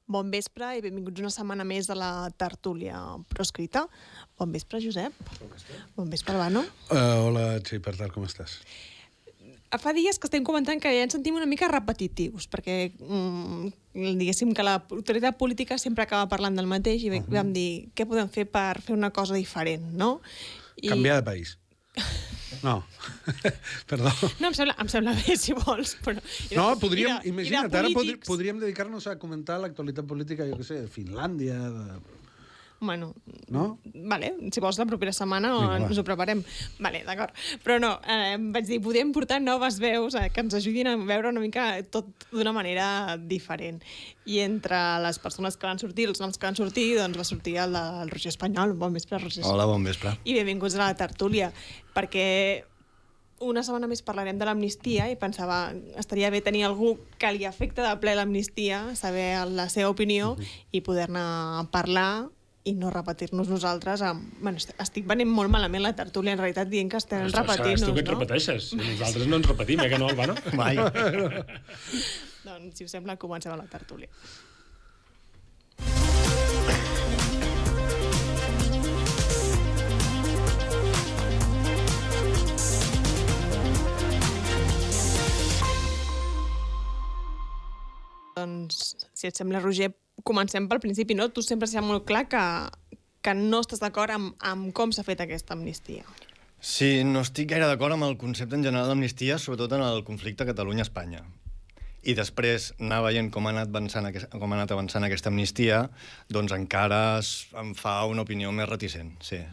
Bon vespre i benvinguts una setmana més a la tertúlia proscrita. Bon vespre, Josep. Bon vespre, Albano. Hola, Txell Partal, com estàs? Fa dies que estem comentant que ja ens sentim una mica repetitius, perquè diguéssim que l'autoritat política sempre acaba parlant del mateix i vam dir què podem fer per fer una cosa diferent, no? Canviar de país. No, perdó. No, em sembla bé, si vols, però... No, podríem, imagina't, ara podríem dedicar-nos a comentar l'actualitat política, jo què sé, de Finlàndia, de... Bueno, no? Vale, si vols la propera setmana ens ho preparem. Vale, d'acord. Però no, vaig dir, podem portar noves veus que ens ajudin a veure una mica tot d'una manera diferent. I entre les persones que van sortir, els noms que van sortir, doncs va sortir el del Roger Espanyol. Bon vespre, Roger. Hola, bon vespre. I benvinguts a la tertúlia, perquè una setmana més parlarem de l'amnistia i pensava, estaria bé tenir algú que li afecta de ple l'amnistia, saber la seva opinió i poder-ne parlar i no repetir-nos nosaltres Bueno, estic venint molt malament la tertúlia, en realitat, dient que estem repetint-nos, no? Tu que et repeteixes. Nosaltres no ens repetim, que no, Albano? Mai. Doncs, si us sembla, comencem a la tertúlia. Doncs, si et sembla, Roger, comencem pel principi, no? Tu sempre s'ha molt clar que no estàs d'acord amb com s'ha fet aquesta amnistia. Sí, no estic gaire d'acord amb el concepte en general d'amnistia, sobretot en el conflicte Catalunya-Espanya. I després anar veient com ha anat avançant aquesta amnistia, doncs encara em fa una opinió més reticent, sí.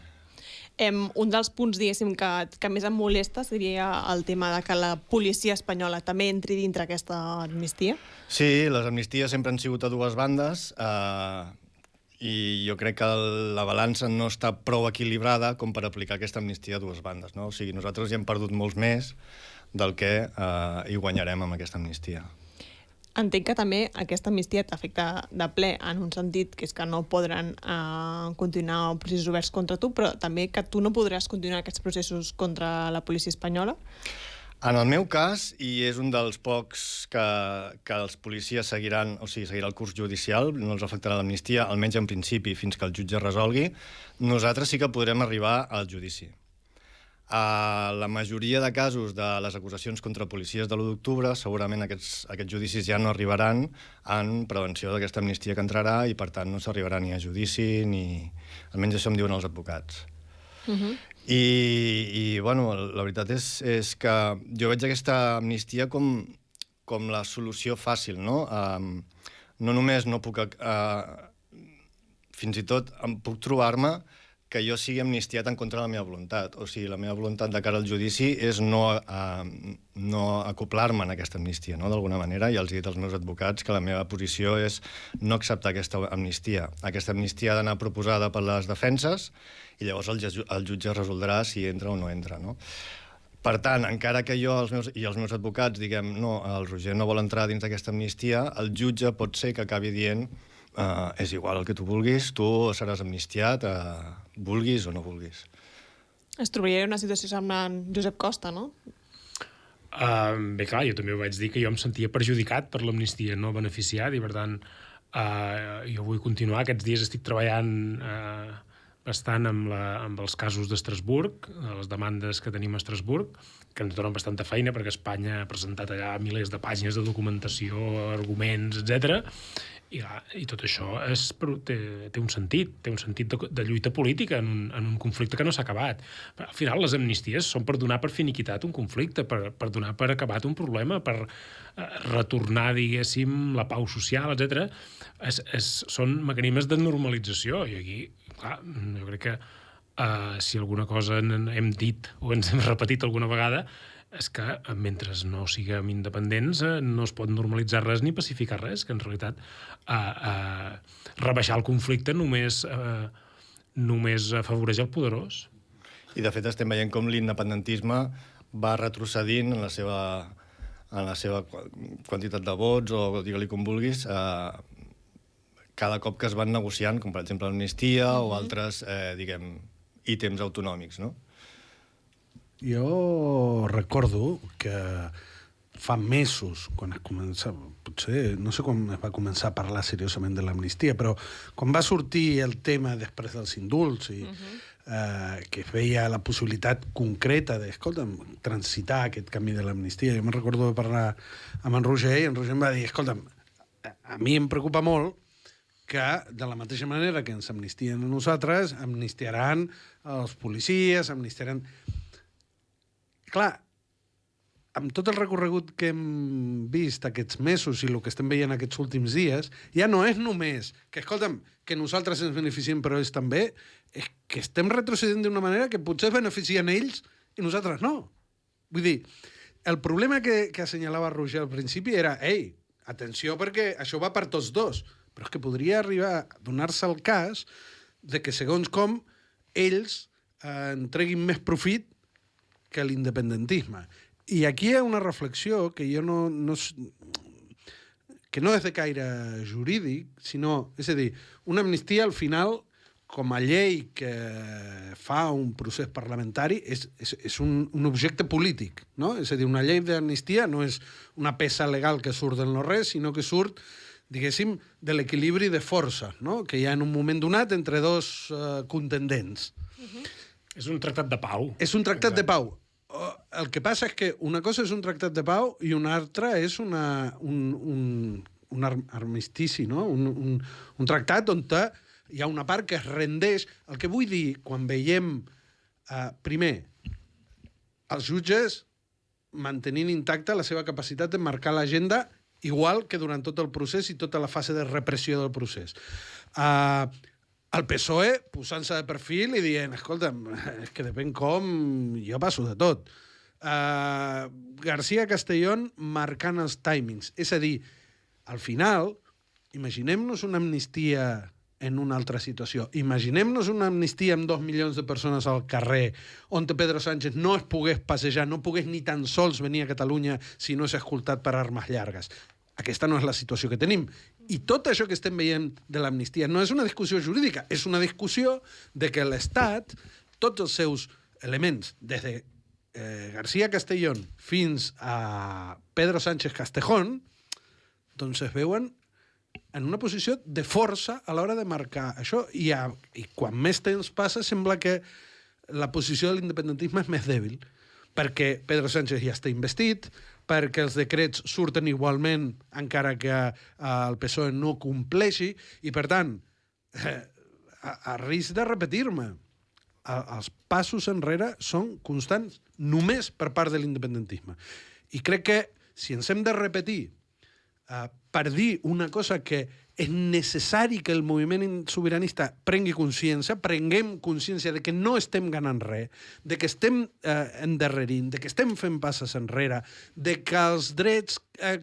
Un dels punts, diguéssim, que més em molesta seria el tema de que la policia espanyola també entri dintre aquesta amnistia. Sí, les amnisties sempre han sigut a dues bandes i jo crec que la balança no està prou equilibrada com per aplicar aquesta amnistia a dues bandes, no? O sigui, nosaltres ja hem perdut molts més del que hi guanyarem amb aquesta amnistia. Entenc que també aquesta amnistia t'afecta de ple en un sentit que és que no podran continuar processos oberts contra tu, però també que tu no podràs continuar aquests processos contra la policia espanyola? En el meu cas, i és un dels pocs que els policies seguiran, o sigui, seguirà el curs judicial, no els afectarà l'amnistia, almenys en principi, fins que el jutge resolgui, nosaltres sí que podrem arribar al judici. La majoria de casos de les acusacions contra policies de l'1 d'octubre, segurament aquests judicis ja no arribaran en prevenció d'aquesta amnistia que entrarà i, per tant, no s'arribarà ni a judici ni... Almenys això em diuen els advocats. I bueno, la veritat és que jo veig aquesta amnistia com la solució fàcil, no? No només no puc... Fins i tot em puc trobar-me que jo sigui amnistiat en contra de la meva voluntat. O sigui, la meva voluntat de cara al judici és no acoplar-me en aquesta amnistia, no? D'alguna manera, i els he dit als meus advocats que la meva posició és no acceptar aquesta amnistia. Aquesta amnistia ha d'anar proposada per les defenses i llavors el jutge resoldrà si entra o no entra, no? Per tant, encara que jo i els meus advocats diguem no, el Roger no vol entrar dins d'aquesta amnistia, el jutge pot ser que acabi dient és igual el que tu vulguis, tu seràs amnistiat, vulguis o no vulguis. Es trobaria una situació semblant Josep Costa, no? Bé, clar, jo també ho vaig dir que jo em sentia perjudicat per l'amnistia, no beneficiat, i per tant jo vull continuar. Aquests dies estic treballant bastant amb els casos d'Estrasburg, les demandes que tenim a Estrasburg, que ens donen bastanta feina perquè Espanya ha presentat allà milers de pàgines de documentació, arguments, etc. I tot això té un sentit de lluita política en un conflicte que no s'ha acabat. Però, al final, les amnisties són per donar per finiquitat un conflicte, per donar per acabat un problema, per retornar, diguéssim, la pau social, etc. Són mecanismes de normalització, i aquí, clar, jo crec que si alguna cosa hem dit o ens hem repetit alguna vegada és que mentre no siguem independents no es pot normalitzar res ni pacificar res, que en realitat rebaixar el conflicte només afavoreix el poderós. I de fet estem veient com l'independentisme va retrocedint en la seva quantitat de vots, o digue-li com vulguis, cada cop que es van negociant, com per exemple l'amnistia o altres, diguem, ítems autonòmics, no? Jo recordo que fa mesos, quan es comença, potser, no sé quan es va començar a parlar seriosament de l'amnistia, però quan va sortir el tema després dels indults i que es veia la possibilitat concreta de, escolta'm, transitar aquest camí de l'amnistia. Jo me'n recordo de parlar amb en Roger i en Roger em va dir, escolta'm, a mi em preocupa molt que, de la mateixa manera que ens amnistien a nosaltres, amnistiaran els policies, amnistiaran... Clar, amb tot el recorregut que hem vist aquests mesos i el que estem veient aquests últims dies, ja no és només que, escolta'm, que nosaltres ens beneficiem però ells també, és que estem retrocedint d'una manera que potser es beneficien ells i nosaltres no. Vull dir, el problema que assenyalava Roger al principi era, ei, atenció perquè això va per tots dos, però és que podria arribar a donar-se el cas de que segons com ells en treguin més profit que l'independentisme. I aquí hi ha una reflexió que jo que no és de caire jurídic, sinó, és a dir, una amnistia al final, com a llei que fa un procés parlamentari, és un objecte polític, no? És a dir, una llei d'amnistia no és una peça legal que surt del no-res, sinó que surt, diguéssim, de l'equilibri de força, no? Que hi ha en un moment donat entre dos contendents. És un tractat de pau. És un tractat de pau. El que passa és que una cosa és un tractat de pau i una altra és un armistici, no? Un tractat on hi ha una part que es rendeix. El que vull dir, quan veiem, primer, els jutges mantenint intacta la seva capacitat de marcar l'agenda igual que durant tot el procés i tota la fase de repressió del procés. El PSOE posant-se de perfil i dient, escolta'm, és que depèn com, jo passo de tot. García Castellón marcant els timings. És a dir, al final, imaginem-nos una amnistia en una altra situació. Imaginem-nos una amnistia amb 2 milions de persones al carrer, on Pedro Sánchez no es pogués passejar, no pogués ni tan sols venir a Catalunya si no és escoltat per armes llargues. Aquesta no és la situació que tenim. I tot això que estem veient de l'amnistia no és una discussió jurídica, és una discussió de que l'Estat, tots els seus elements, des de García Castellón fins a Pedro Sánchez Castejón, doncs es veuen en una posició de força a l'hora de marcar això. I quan més temps passa sembla que la posició de l'independentisme és més dèbil, perquè Pedro Sánchez ja està investit, perquè els decrets surten igualment encara que el PSOE no compleixi, i per tant, a risc de repetir-me, els passos enrere són constants només per part de l'independentisme. I crec que si ens hem de repetir per dir una cosa que és necessari que el moviment sobiranista prengui consciència, prenguem consciència de que no estem ganant res, de que estem endarrerint, de que estem fent passes enrere, de que els drets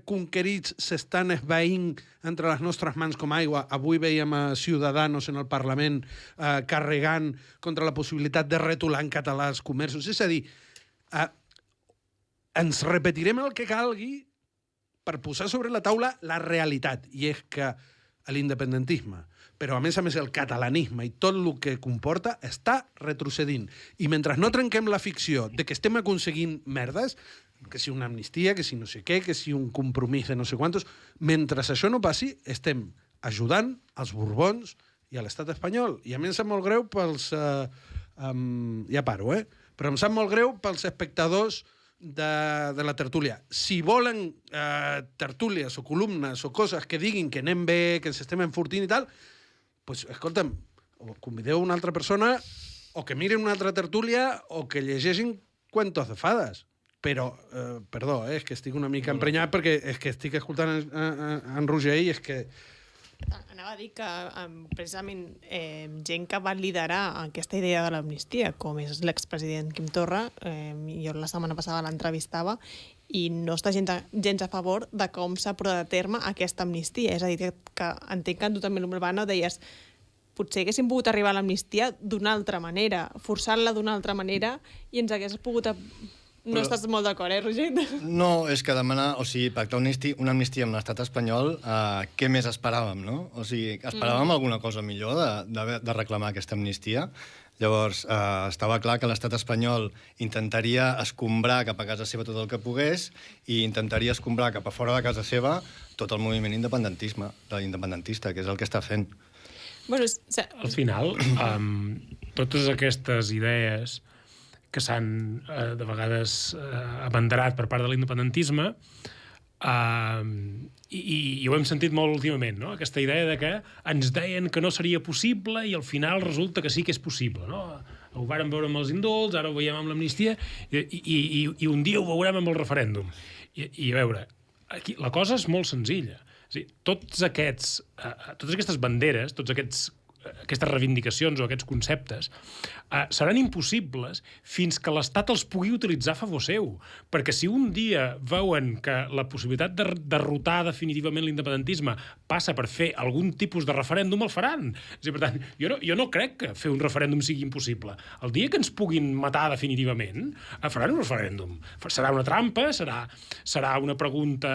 conquerits s'estan esvaint entre les nostres mans com aigua. Avui veiem a Ciudadanos en el Parlament carregant contra la possibilitat de retolar en català els comerços. És a dir, ens repetirem el que calgui per posar sobre la taula la realitat, i és que l'independentisme, però a més el catalanisme i tot el que comporta està retrocedint. I mentre no trenquem la ficció de que estem aconseguint merdes, que si una amnistia, que si no sé què, que si un compromís de no sé quantos, mentre això no passi, estem ajudant als Borbons i a l'estat espanyol. I a mi em sap molt greu pels... ja paro, però em sap molt greu pels espectadors de la tertúlia. Si volen tertúlies o columnes o coses que diguin que anem bé, que ens estem enfortint i tal, doncs, escolta'm, o convideu una altra persona, o que miren una altra tertúlia, o que llegeixin cuentos de fades. Però, perdó, és que estic una mica emprenyat perquè és que estic escoltant en Roger i és que... Anava a dir que precisament gent que va liderar aquesta idea de l'amnistia, com és l'expresident Quim Torra, jo la setmana passada l'entrevistava, i no està gens a favor de com s'ha portat a terme aquesta amnistia. És a dir, que entenc que en tu també, l'Urbano, deies potser haguéssim pogut arribar a l'amnistia d'una altra manera, forçant-la d'una altra manera, i ens hagués pogut... No estàs molt d'acord, Roger? No, és que demanar, o sigui, pactar una amnistia amb l'estat espanyol, què més esperàvem, no? O sigui, esperàvem alguna cosa millor de reclamar aquesta amnistia? Llavors, estava clar que l'estat espanyol intentaria escombrar cap a casa seva tot el que pogués i intentaria escombrar cap a fora de casa seva tot el moviment independentista, que és el que està fent. Bueno, al final, totes aquestes idees que s'han de vegades abanderat per part de l'independentisme, i ho hem sentit molt últimament, no? Aquesta idea de que ens deien que no seria possible i al final resulta que sí que és possible, no? Ho vàrem veure amb els indults, ara ho veiem amb l'amnistia i un dia ho veurem amb el referèndum. I a veure, aquí la cosa és molt senzilla. És a dir, totes aquestes banderes, aquestes reivindicacions o aquests conceptes seran impossibles fins que l'Estat els pugui utilitzar a favor seu. Perquè si un dia veuen que la possibilitat de derrotar definitivament l'independentisme passa per fer algun tipus de referèndum, el faran. És a dir, per tant, jo no crec que fer un referèndum sigui impossible. El dia que ens puguin matar definitivament, faran un referèndum. Serà una trampa, serà una pregunta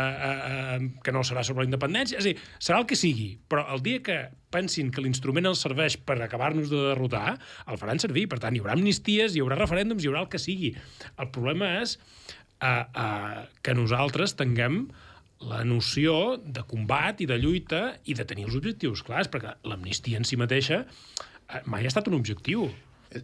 que no serà sobre la independència, és a dir, serà el que sigui, però el dia que pensin que l'instrument els serveix per acabar-nos de derrotar, el faran servir. Per tant, hi haurà amnisties, hi haurà referèndums, hi haurà el que sigui. El problema és que nosaltres tinguem la noció de combat i de lluita i de tenir els objectius clars, perquè l'amnistia en si mateixa mai ha estat un objectiu.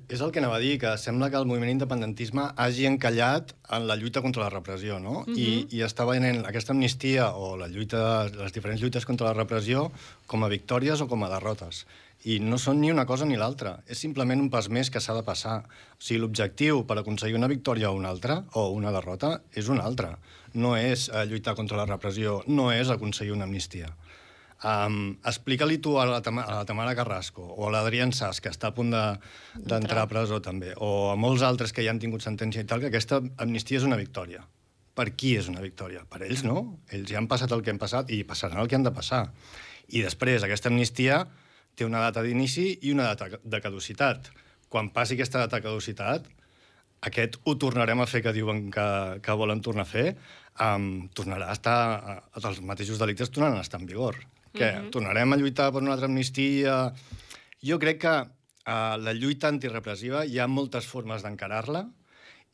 És el que anava a dir, que sembla que el moviment independentisme hagi encallat en la lluita contra la repressió, no? I està venent aquesta amnistia o les diferents lluites contra la repressió com a victòries o com a derrotes. I no són ni una cosa ni l'altra. És simplement un pas més que s'ha de passar. O sigui, l'objectiu per aconseguir una victòria o una altra, o una derrota, és un altre. No és lluitar contra la repressió, no és aconseguir una amnistia. Explica-li tu a la Tamara Carrasco o a l'Adrián Sas, que està a punt d'entrar a presó també, o a molts altres que ja han tingut sentència i tal, que aquesta amnistia és una victòria. Per qui és una victòria? Per ells no. Ells ja han passat el que han passat i passaran el que han de passar. I després, aquesta amnistia té una data d'inici i una data de caducitat. Quan passi aquesta data de caducitat, aquest ho tornarem a fer que diuen que volen tornar a fer, tornarà a estar, els mateixos delictes tornaran a estar en vigor. Tornarem a lluitar per una altra amnistia? Jo crec que la lluita antirepressiva hi ha moltes formes d'encarar-la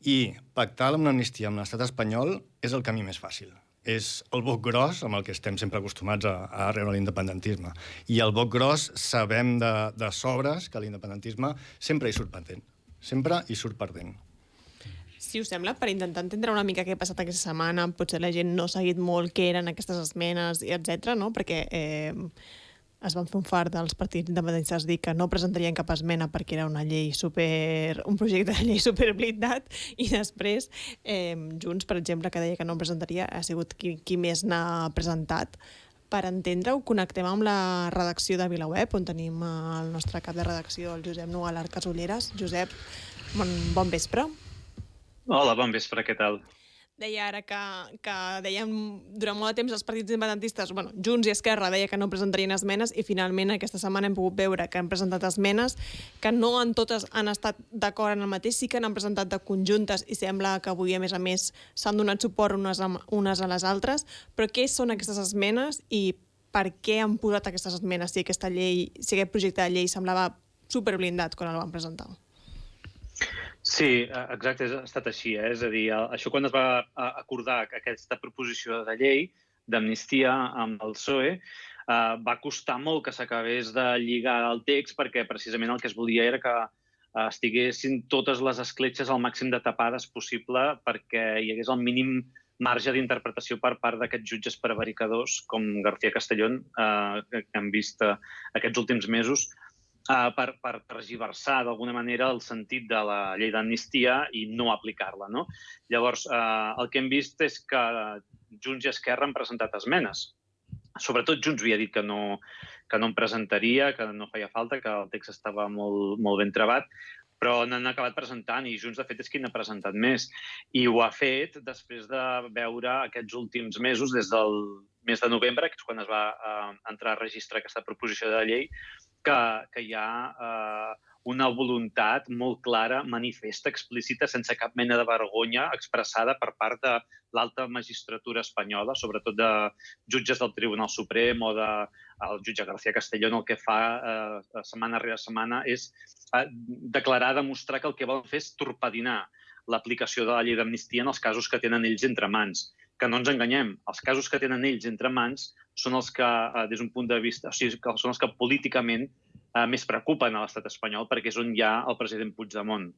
i pactar una amnistia amb l'estat espanyol és el camí més fàcil. És el boc gros amb el que estem sempre acostumats a rebre l'independentisme. I el boc gros sabem de sobres que l'independentisme sempre hi surt perdent. Sempre hi surt perdent. Si us sembla, per intentar entendre una mica què ha passat aquesta setmana, potser la gent no ha seguit molt què eren aquestes esmenes, etc., no? Perquè es van fer un fart dels partits independentistes dir que no presentarien cap esmena perquè era un projecte de llei superblindat, i després Junts, per exemple, que deia que no presentaria, ha sigut qui més n'ha presentat. Per entendre-ho, connectem amb la redacció de VilaWeb, on tenim el nostre cap de redacció, el Josep Nual Arcasolleres. Josep, bon vespre. Hola, bon vespre, què tal? Deia ara que dèiem durant molt de temps els partits independentistes, Junts i Esquerra deia que no presentarien esmenes i finalment aquesta setmana hem pogut veure que han presentat esmenes, que no en totes han estat d'acord en el mateix, sí que n'han presentat de conjuntes i sembla que avui, a més, s'han donat suport unes a les altres. Però què són aquestes esmenes i per què han posat aquestes esmenes si aquest projecte de llei semblava superblindat quan el van presentar? Sí, exacte, ha estat així. És a dir, això quan es va acordar aquesta proposició de llei d'amnistia amb el PSOE, va costar molt que s'acabés de lligar el text perquè precisament el que es volia era que estiguessin totes les escletxes al màxim de tapades possible perquè hi hagués el mínim marge d'interpretació per part d'aquests jutges prevaricadors com García Castellón, que hem vist aquests últims mesos, per tergiversar d'alguna manera el sentit de la llei d'amnistia i no aplicar-la, no? Llavors, el que hem vist és que Junts i Esquerra han presentat esmenes. Sobretot Junts havia dit que no en presentaria, que no feia falta, que el text estava molt ben trebat, però n'han acabat presentant i Junts, de fet, és qui n'ha presentat més. I ho ha fet després de veure aquests últims mesos, des del mes de novembre, que és quan es va entrar a registrar aquesta proposició de llei, que hi ha una voluntat molt clara, manifesta, explícita, sense cap mena de vergonya, expressada per part de l'alta magistratura espanyola, sobretot de jutges del Tribunal Suprem o del jutge García Castellón. El que fa setmana rere setmana és declarar, demostrar que el que volen fer és torpedinar l'aplicació de la llei d'amnistia en els casos que tenen ells entre mans. Que no ens enganyem, els casos que tenen ells entre mans són els que, des d'un punt de vista, o sigui, són els que políticament més preocupen a l'estat espanyol, perquè és on hi ha el president Puigdemont.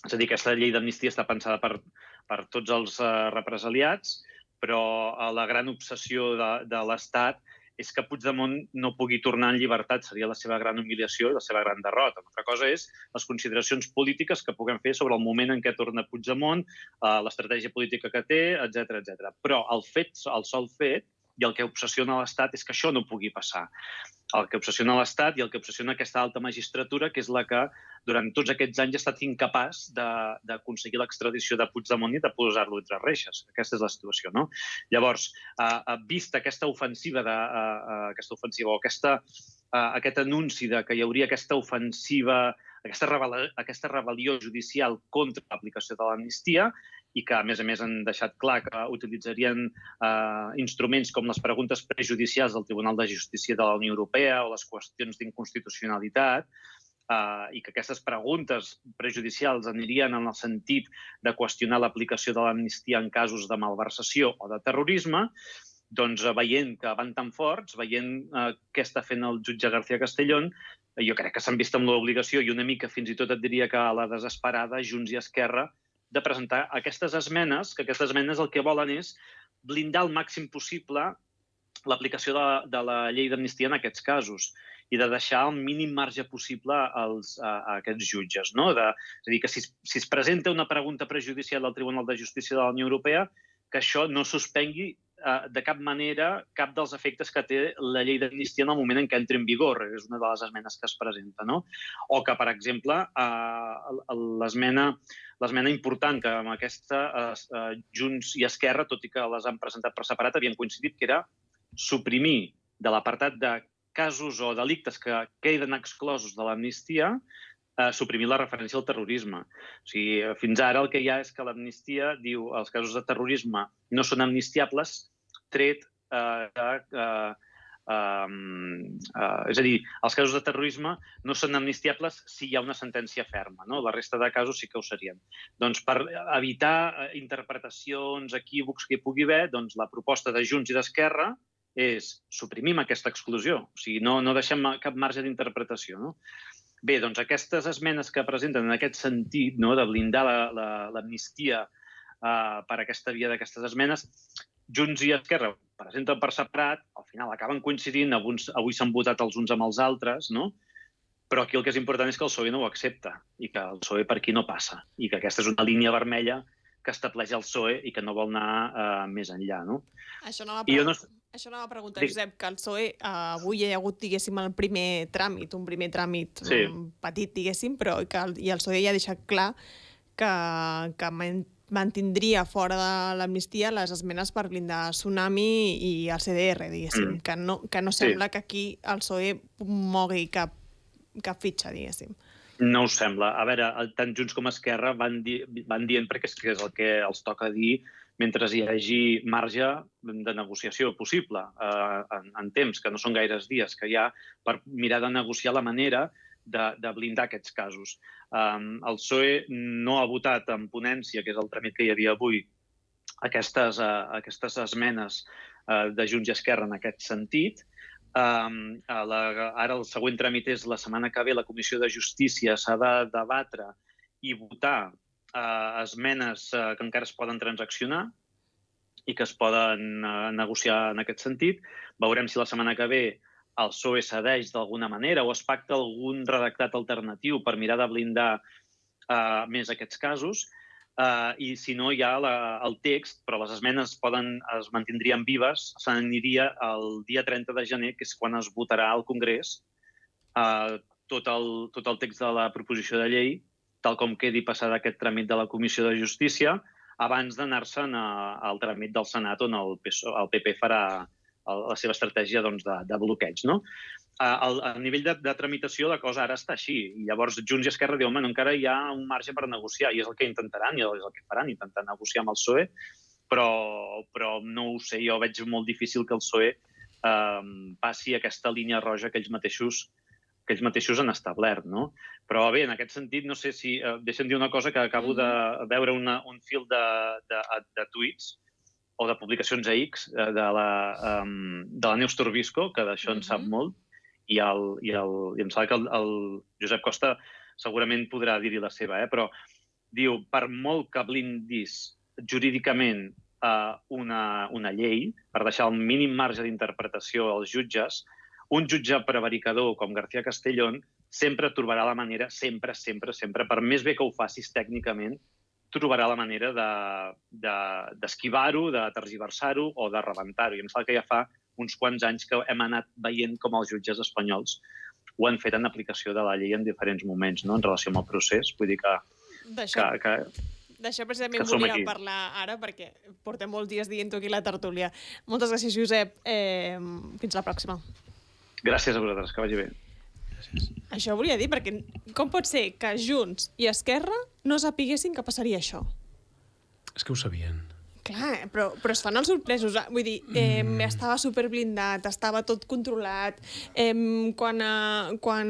És a dir, aquesta llei d'amnistia està pensada per tots els represaliats, però la gran obsessió de l'Estat és que Puigdemont no pugui tornar en llibertat, seria la seva gran humiliació i la seva gran derrota. Una altra cosa és les consideracions polítiques que puguem fer sobre el moment en què torna Puigdemont, l'estratègia política que té, etc. Però el sol fet, i el que obsessiona l'Estat és que això no pugui passar. El que obsessiona l'Estat i el que obsessiona aquesta alta magistratura, que és la que durant tots aquests anys ha estat incapaç d'aconseguir l'extradició de Puigdemont i de posar-lo entre reixes. Aquesta és la situació, no? Llavors, vista aquesta ofensiva o aquest anunci que hi hauria aquesta ofensiva, aquesta rebel·lió judicial contra l'aplicació de l'amnistia, i que, a més han deixat clar que utilitzarien instruments com les preguntes prejudicials del Tribunal de Justícia de la Unió Europea o les qüestions d'inconstitucionalitat, i que aquestes preguntes prejudicials anirien en el sentit de qüestionar l'aplicació de l'amnistia en casos de malversació o de terrorisme, doncs veient que van tan forts, veient què està fent el jutge García Castellón, jo crec que s'han vist amb l'obligació, i una mica fins i tot et diria que a la desesperada, Junts i Esquerra, de presentar aquestes esmenes, que aquestes esmenes el que volen és blindar al màxim possible l'aplicació de la llei d'amnistia en aquests casos i de deixar el mínim marge possible a aquests jutges. És a dir, que si es presenta una pregunta prejudicial al Tribunal de Justícia de la Unió Europea, que això no suspengui de cap manera cap dels efectes que té la llei d'amnistia en el moment en què entri en vigor. És una de les esmenes que es presenta. O que, per exemple, l'esmena important que amb aquesta Junts i Esquerra, tot i que les han presentat per separat, havien coincidit, que era suprimir de l'apartat de casos o delictes que queden exclosos de l'amnistia, suprimir la referència al terrorisme. O sigui, fins ara el que hi ha és que l'amnistia diu que els casos de terrorisme no són amnistiables, tret és a dir, els casos de terrorisme no són amnistiables si hi ha una sentència ferma. La resta de casos sí que ho serien. Doncs per evitar interpretacions, equívocs que hi pugui haver, doncs la proposta de Junts i d'Esquerra és suprimim aquesta exclusió. O sigui, no deixem cap marge d'interpretació. Bé, doncs aquestes esmenes que presenten en aquest sentit, de blindar l'amnistia per aquesta via d'aquestes esmenes, Junts i Esquerra presenten per separat, al final acaben coincidint, avui s'han votat els uns amb els altres, però aquí el que és important és que el PSOE no ho accepta i que el PSOE per aquí no passa i que aquesta és una línia vermella que estableix el PSOE i que no vol anar més enllà. Això anava a preguntar, Josep, que el PSOE avui hi ha hagut, diguéssim, un primer tràmit petit, diguéssim, però i el PSOE ja ha deixat clar que mantindria fora de l'amnistia les esmenes per blindar Tsunami i el CDR, diguéssim, que no sembla que aquí el PSOE mogui cap fitxa, diguéssim. No ho sembla. A veure, tant Junts com Esquerra van dient, perquè és el que els toca dir mentre hi hagi marge de negociació possible en temps, que no són gaires dies, que hi ha per mirar de negociar la manera de blindar aquests casos. El PSOE no ha votat en ponència, que és el tràmit que hi havia avui, aquestes esmenes de Junts i Esquerra en aquest sentit. Ara el següent tràmit és la setmana que ve la Comissió de Justícia s'ha de debatre i votar esmenes que encara es poden transaccionar i que es poden negociar en aquest sentit. Veurem si la setmana que ve el PSOE cedeix d'alguna manera o es pacta algun redactat alternatiu per mirar de blindar més aquests casos. I si no, hi ha el text, però les esmenes es mantindrien vives, s'aniria el dia 30 de gener, que és quan es votarà al Congrés tot el text de la proposició de llei, tal com quedi passat aquest tràmit de la Comissió de Justícia, abans d'anar-se'n al tràmit del Senat, on el PP farà la seva estratègia de bloqueig, no? A nivell de tramitació la cosa ara està així. I llavors Junts i Esquerra diuen, encara hi ha un marge per negociar, i és el que intentaran, i és el que faran, intentar negociar amb el PSOE, però no ho sé, jo veig molt difícil que el PSOE passi aquesta línia roja que ells mateixos han establert, no? Però bé, en aquest sentit, no sé si... Deixa'm dir una cosa, que acabo de veure un fil de tuits o de publicacions a X de la Neus Torbisco, que d'això en sap molt, i em sembla que el Josep Costa segurament podrà dir-hi la seva, però diu, per molt que blindis jurídicament una llei, per deixar el mínim marge d'interpretació als jutges, un jutge prevaricador com García Castellón sempre trobarà la manera, sempre, per més bé que ho facis tècnicament, trobarà la manera d'esquivar-ho, de tergiversar-ho o de rebentar-ho. I em sembla que ja fa uns quants anys que hem anat veient com els jutges espanyols ho han fet en aplicació de la llei en diferents moments, no?, en relació amb el procés. Vull dir que... D'això precisament volia parlar ara, perquè portem molts dies dient-ho aquí a la tertúlia. Moltes gràcies, Josep. Fins la pròxima. Gràcies a vosaltres, que vagi bé. Gràcies. Això volia dir, perquè com pot ser que Junts i Esquerra no sapiguessin que passaria això? És que ho sabien. Clar, però es fan els sorpresos. Vull dir, estava superblindat, estava tot controlat. Quan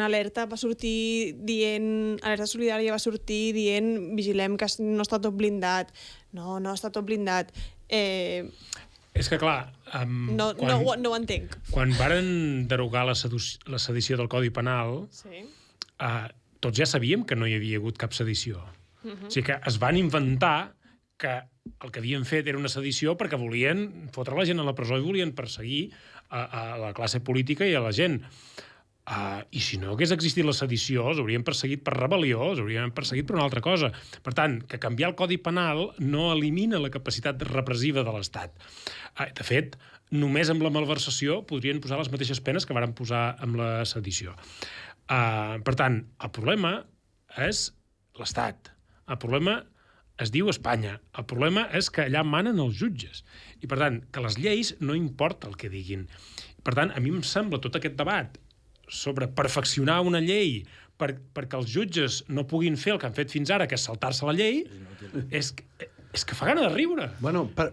Alerta va sortir dient... Alerta Solidària va sortir dient vigilem que no està tot blindat. No està tot blindat. És que, clar... No ho entenc. Quan varen derogar la sedició del Codi Penal, tots ja sabíem que no hi havia hagut cap sedició. O sigui que es van inventar que el que havien fet era una sedició perquè volien fotre la gent a la presó i volien perseguir a la classe política i a la gent. I si no hagués existit la sedició, els haurien perseguit per rebel·lió, els haurien perseguit per una altra cosa. Per tant, que canviar el Codi Penal no elimina la capacitat repressiva de l'Estat. De fet, només amb la malversació podrien posar les mateixes penes que varen posar amb la sedició. Per tant, el problema és l'Estat. El problema es diu Espanya. El problema és que allà manen els jutges. I, per tant, que les lleis no importa el que diguin. Per tant, a mi em sembla tot aquest debat sobre perfeccionar una llei perquè els jutges no puguin fer el que han fet fins ara, que és saltar-se la llei, és que fa gana de riure. Bueno, per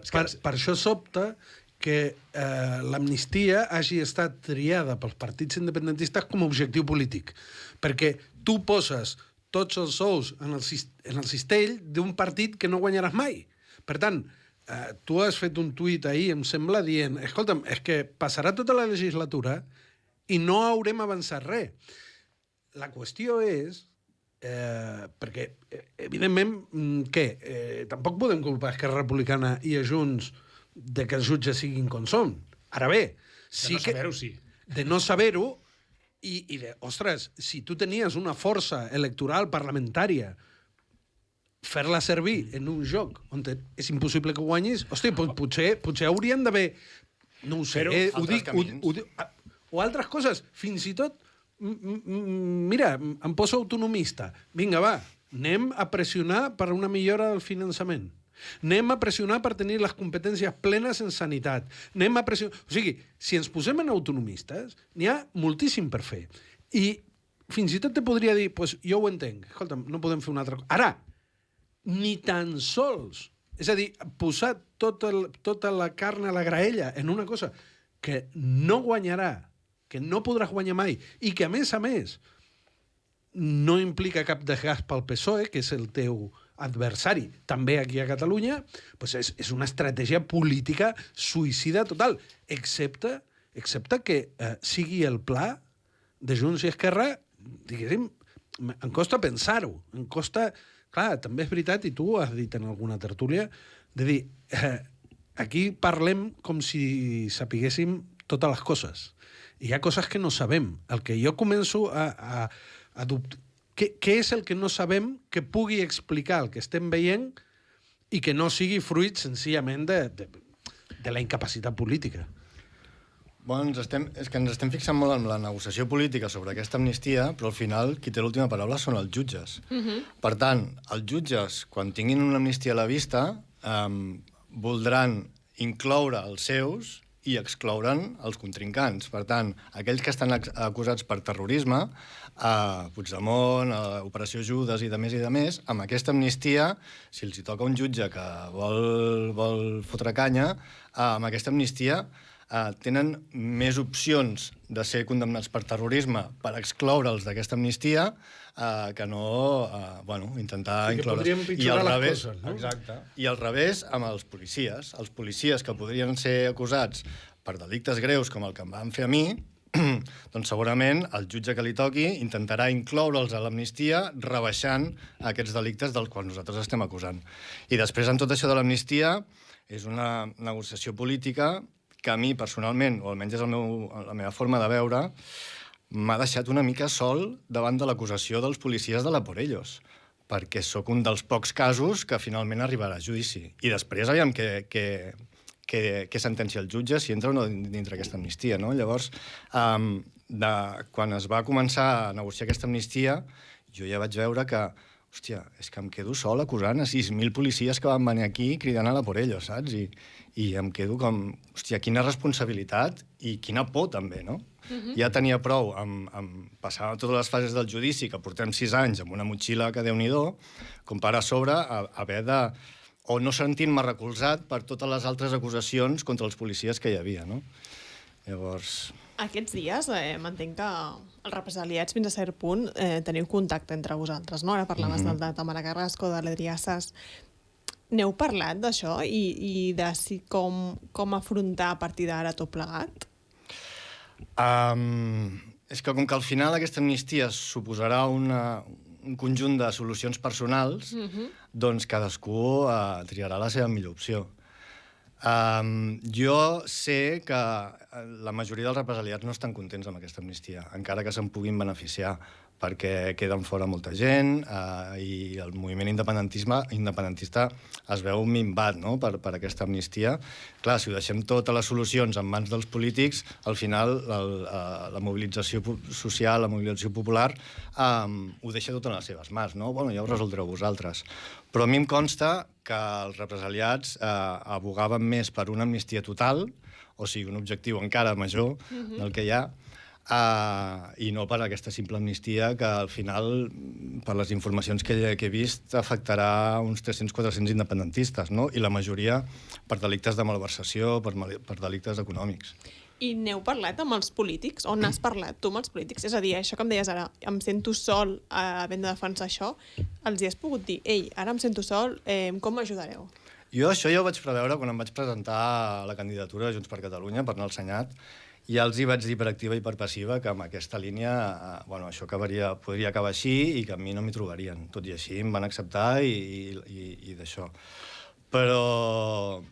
això sobta que l'amnistia hagi estat triada pels partits independentistes com a objectiu polític. Perquè tu poses tots els sous en el cistell d'un partit que no guanyaràs mai. Per tant, tu has fet un tuit ahir, em sembla, dient, escolta'm, és que passarà tota la legislatura i no haurem avançat res. La qüestió és, perquè, evidentment, tampoc podem culpar Esquerra Republicana i a Junts de que els jutges siguin com són. Ara bé, sí de no saber-ho, sí. De no saber-ho, i ostres, si tu tenies una força electoral parlamentària, fer-la servir en un joc on és impossible que guanyis, hòstia, potser haurien d'haver, no ho sé, o altres coses. Fins i tot, mira, em poso autonomista. Vinga, va, anem a pressionar per una millora del finançament. Anem a pressionar per tenir les competències plenes en sanitat. Anem a pressionar... O sigui, si ens posem en autonomistes, n'hi ha moltíssim per fer. I fins i tot te podria dir, pues, jo ho entenc, escolta'm, no podem fer una altra cosa. Ara, ni tan sols, és a dir, posar tota la carn a la graella en una cosa que no guanyarà, que no podràs guanyar mai, i que, a més, no implica cap desgast pel PSOE, que és el teu adversari, també aquí a Catalunya, doncs és una estratègia política suïcida total, excepte que sigui el pla de Junts i Esquerra, diguéssim, em costa pensar-ho, em costa... Clar, també és veritat, i tu ho has dit en alguna tertúlia, de dir, aquí parlem com si sapiguéssim totes les coses. I hi ha coses que no sabem. El que jo començo a dubtar... Què és el que no sabem que pugui explicar el que estem veient i que no sigui fruit senzillament de la incapacitat política? Bueno, és que ens estem fixant molt en la negociació política sobre aquesta amnistia, però al final qui té l'última paraula són els jutges. Per tant, els jutges, quan tinguin una amnistia a la vista, voldran incloure els seus i exclouren els contrincants. Per tant, aquells que estan acusats per terrorisme, Puigdemont, Operació Judes i de més, amb aquesta amnistia, si els hi toca un jutge que vol fotre canya, amb aquesta amnistia tenen més opcions de ser condemnats per terrorisme per excloure'ls d'aquesta amnistia que no intentar incloure. Podríem pitjorar les coses, no? Exacte. I al revés amb els policies. Els policies que podrien ser acusats per delictes greus com el que em van fer a mi, doncs segurament el jutge que li toqui intentarà incloure'ls a l'amnistia rebaixant aquests delictes dels quals nosaltres estem acusant. I després, en tot això de l'amnistia, és una negociació política que a mi, personalment, o almenys és la meva forma de veure, m'ha deixat una mica sol davant de l'acusació dels policies de la Por Ellos, perquè sóc un dels pocs casos que finalment arribarà a judici. I després, aviam què sentencia el jutge, si entra o no dintre aquesta amnistia, no? Llavors, quan es va començar a negociar aquesta amnistia, jo ja vaig veure que hòstia, és que em quedo sol acusant a 6.000 policies que van venir aquí cridant a la Por Ellos, saps? I em quedo com, hòstia, quina responsabilitat i quina por també, no? Ja tenia prou amb passar totes les fases del judici, que portem 6 anys amb una motxilla que Déu-n'hi-do, com per a sobre haver de... o no sentint-me recolzat per totes les altres acusacions contra els policies que hi havia, no? Llavors... Aquests dies m'entenc que els represaliats fins a cert punt teniu contacte entre vosaltres, no? Ara parlaves del de Tamara Carrasco, de l'Adrià Sas. N'heu parlat d'això i de com afrontar a partir d'ara tot plegat? És que com que al final aquesta amnistia suposarà un conjunt de solucions personals, doncs cadascú triarà la seva millor opció. Jo sé que la majoria dels represaliats no estan contents amb aquesta amnistia, encara que se'n puguin beneficiar, perquè queden fora molta gent i el moviment independentista es veu minvat, no?, per aquesta amnistia. Clar, si ho deixem totes les solucions en mans dels polítics, al final la mobilització social, la mobilització popular, ho deixa tot en les seves mans, no? Bueno, ja ho resoldreu vosaltres. Però a mi em consta que els represaliats abogaven més per una amnistia total, o sigui, un objectiu encara major del que hi ha, i no per aquesta simple amnistia que al final, per les informacions que he vist, afectarà uns 300-400 independentistes, no? I la majoria per delictes de malversació, per delictes econòmics. I n'heu parlat amb els polítics? On has parlat tu amb els polítics? És a dir, això que em deies ara, em sento sol havent de defensar això, els hi has pogut dir, ei, ara em sento sol, com m'ajudareu? Jo això ja ho vaig preveure quan em vaig presentar a la candidatura de Junts per Catalunya per anar al Senat. Ja els hi vaig dir per activa i per passiva que amb aquesta línia això podria acabar així i que a mi no m'hi trobarien. Tot i així em van acceptar i d'això. Però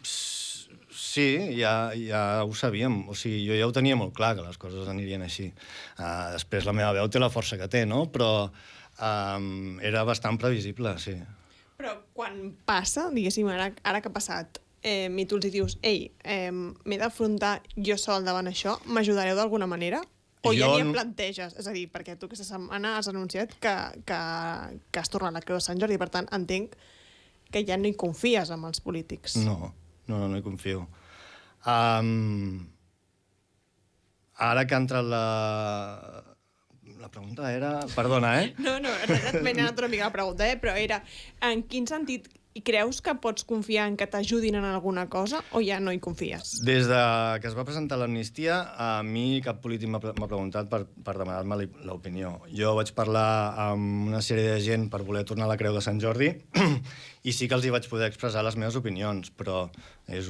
sí, ja ho sabíem. O sigui, jo ja ho tenia molt clar, que les coses anirien així. Després la meva veu té la força que té, no? Però era bastant previsible, sí. Però quan passa, diguéssim, ara que ha passat, i tu els dius, ei, m'he d'afrontar jo sol davant això, m'ajudareu d'alguna manera? O ja ni em planteges? És a dir, perquè tu aquesta setmana has anunciat que has tornat a la Creu de Sant Jordi, per tant, entenc que ja no hi confies amb els polítics. No hi confio. Ara que ha entrat la pregunta era... Perdona, No, m'he anat una mica la pregunta, però era en quin sentit i creus que pots confiar en que t'ajudin en alguna cosa o ja no hi confies? Des de que es va presentar l'amnistia, a mi cap polític m'ha preguntat per demanar-me l'opinió. Jo vaig parlar amb una sèrie de gent per voler tornar a la Creu de Sant Jordi i sí que els hi vaig poder expressar les meves opinions, però és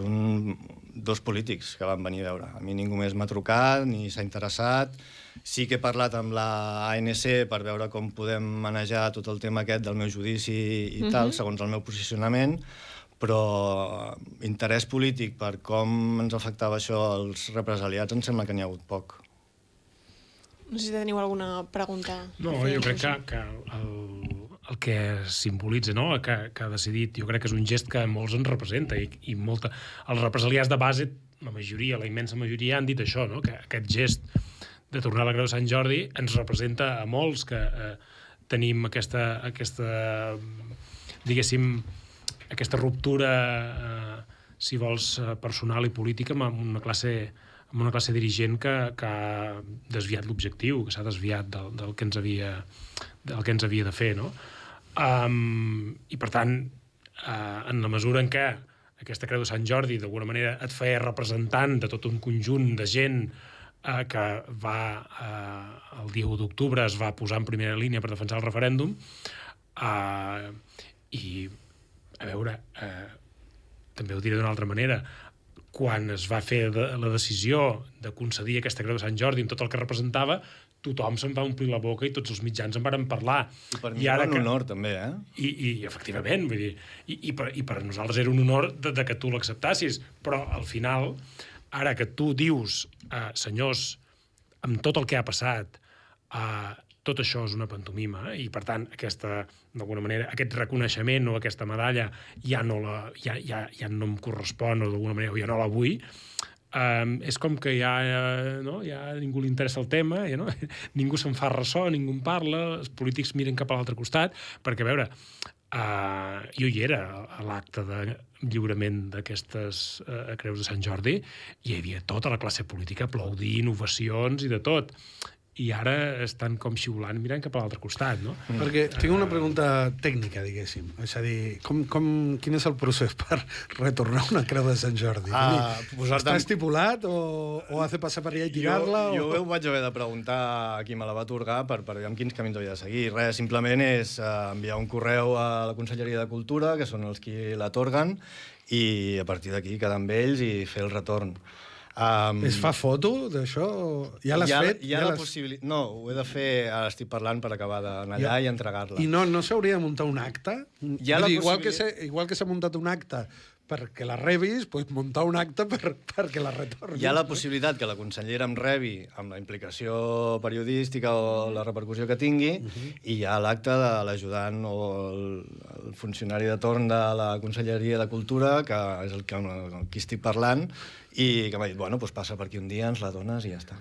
dos polítics que van venir a veure. A mi ningú més m'ha trucat ni s'ha interessat. Sí que he parlat amb la ANC per veure com podem manejar tot el tema aquest del meu judici i tal, segons el meu posicionament, però interès polític per com ens afectava això als represaliats em sembla que n'hi ha hagut poc. No sé si teniu alguna pregunta. No, jo crec que el que simbolitza, no?, que ha decidit, jo crec que és un gest que molts ens representa i els represaliats de base, la majoria, la immensa majoria, han dit això, no?, que aquest gest de tornar a la Creu de Sant Jordi ens representa a molts que tenim aquesta diguéssim, aquesta ruptura si vols, personal i política amb una classe dirigent que ha desviat l'objectiu, que s'ha desviat del que ens havia de fer, no? I, per tant, en la mesura en què aquesta Creu de Sant Jordi d'alguna manera et feia representant de tot un conjunt de gent que va, el dia 1 d'octubre es va posar en primera línia per defensar el referèndum, i, a veure, també ho diré d'una altra manera, quan es va fer la decisió de concedir aquesta Creu de Sant Jordi amb tot el que representava, tothom se'n va omplir la boca i tots els mitjans en varen parlar. I per mi era un honor, també, I efectivament, vull dir, i per nosaltres era un honor de que tu l'acceptassis, però al final, ara que tu dius, senyors, amb tot el que ha passat, tot això és una pantomima, i per tant, d'alguna manera, aquest reconeixement o aquesta medalla ja no em correspon, o d'alguna manera, o ja no la vull, és com que ja ningú li interessa el tema, ningú se'n fa ressò, ningú en parla, els polítics miren cap a l'altre costat, perquè, a veure, jo hi era a l'acte de lliurament d'aquestes Creus de Sant Jordi, hi havia tota la classe política aplaudint, ovacions i de tot. I ara estan com xiulant mirant cap a l'altre costat, no? Perquè tinc una pregunta tècnica, diguéssim. És a dir, quin és el procés per retornar una Creu de Sant Jordi? Està estipulat o hace passar per allà i tirar-la? Jo ho vaig haver de preguntar a qui me la va atorgar per veure amb quins camins havia de seguir. Res, simplement és enviar un correu a la Conselleria de Cultura, que són els qui l'atorguen, i a partir d'aquí quedar amb ells i fer el retorn. Es fa foto d'això? Ja l'has fet? Hi ha la possibilitat... No, ho he de fer, ara estic parlant per acabar d'anar allà i entregar-la. I no s'hauria de muntar un acte? Igual que s'ha muntat un acte perquè la rebis, doncs muntar un acte perquè la retornis. Hi ha la possibilitat que la consellera em rebi amb la implicació periodística o la repercussió que tingui, i hi ha l'acte de l'ajudant o el funcionari de torn de la Conselleria de Cultura, que és el que qui estic parlant, i que m'ha dit, bueno, doncs passa per aquí un dia, ens la dones i ja està.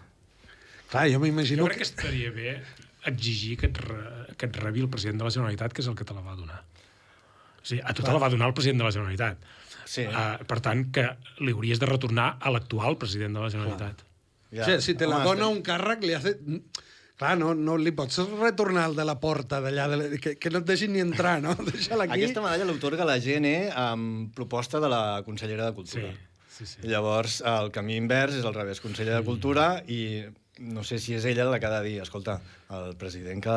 Clar, jo m'imagino... Jo crec que estaria bé exigir que et rebi el president de la Generalitat, que és el que te la va donar. O sigui, a tu te la va donar el president de la Generalitat. Sí. Per tant, que li hauries de retornar a l'actual president de la Generalitat. Ja. O sigui, si te la dona un càrrec, li hace... Clar, no li pots retornar el de la porta d'allà, que no et deixin ni entrar, no? Deixa-la aquí. Aquesta medalla l'autorga la GNE amb proposta de la consellera de Cultura. Sí. Llavors, el camí invers és al revés, consellera de Cultura, i no sé si és ella la que ha de dir, escolta, el president que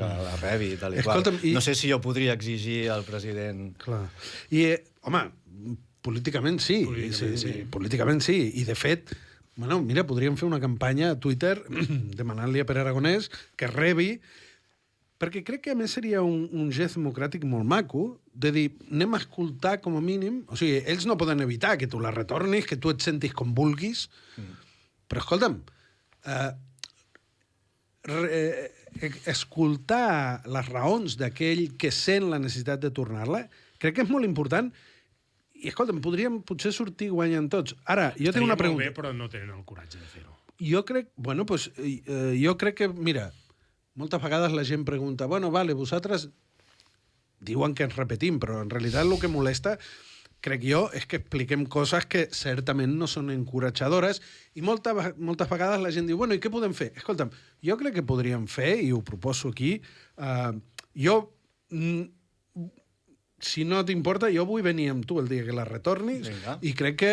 la rebi i tal i qual. No sé si jo podria exigir al president... Clar. I, home, políticament sí. Políticament sí. I, de fet, bueno, mira, podríem fer una campanya a Twitter demanant-li a Pere Aragonès que rebi, perquè crec que a més seria un gest democràtic molt maco de dir, anem a escoltar com a mínim, o sigui, ells no poden evitar que tu la retornis, que tu et sentis com vulguis, però escolta'm, escoltar les raons d'aquell que sent la necessitat de tornar-la, crec que és molt important. I, escolta'm, podríem potser sortir guanyant tots. Ara, jo tinc una pregunta. Estaria molt bé, però no tenen el coratge de fer-ho. Jo crec que, mira, moltes vegades la gent pregunta, bueno, vale, vosaltres diuen que ens repetim, però en realitat el que molesta, crec jo, és que expliquem coses que certament no són encoratjadores, i moltes vegades la gent diu, bueno, i què podem fer? Escolta'm, jo crec que podríem fer, i ho proposo aquí, si no t'importa, jo vull venir amb tu el dia que la retornis. Vinga. I crec que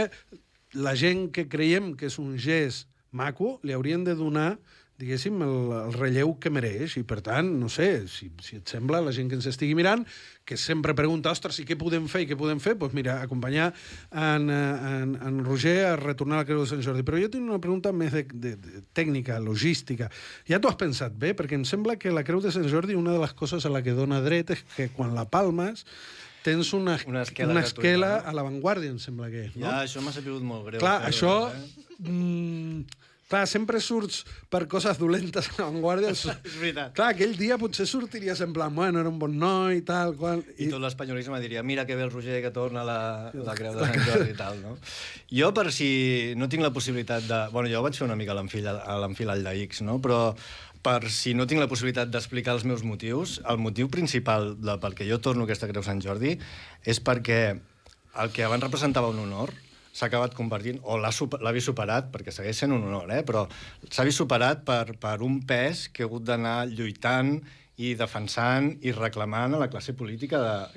la gent que creiem que és un gest maco li haurien de donar, diguéssim, el relleu que mereix. I, per tant, no sé, si et sembla, la gent que ens estigui mirant, que sempre pregunta, ostres, i què podem fer, doncs mira, acompanyar en Roger a retornar a la Creu de Sant Jordi. Però jo tinc una pregunta més de tècnica, logística. Ja t'ho has pensat bé? Perquè em sembla que la Creu de Sant Jordi, una de les coses a la que dona dret és que quan la palmes tens una esquela a l'avantguàrdia, em sembla que és. No? Ja, això m'ha sabut molt greu. Clar, això... Clar, sempre surts per coses dolentes a l'avantguàrdia. És veritat. Clar, aquell dia potser sortiries en plan, bueno, era un bon noi i tal, qual... I tot l'espanyolisme diria, mira que bé el Roger que torna la Creu de Sant Jordi i tal, no? Jo, per si no tinc la possibilitat de... Bueno, jo vaig fer una mica a l'enfilall de X, no? Però per si no tinc la possibilitat d'explicar els meus motius, el motiu principal pel que jo torno aquesta Creu Sant Jordi és perquè el que abans representava un honor s'ha acabat convertint, o l'ha vist superat, perquè segueix sent un honor, però s'ha vist superat per un pes que ha hagut d'anar lluitant i defensant i reclamant a la classe política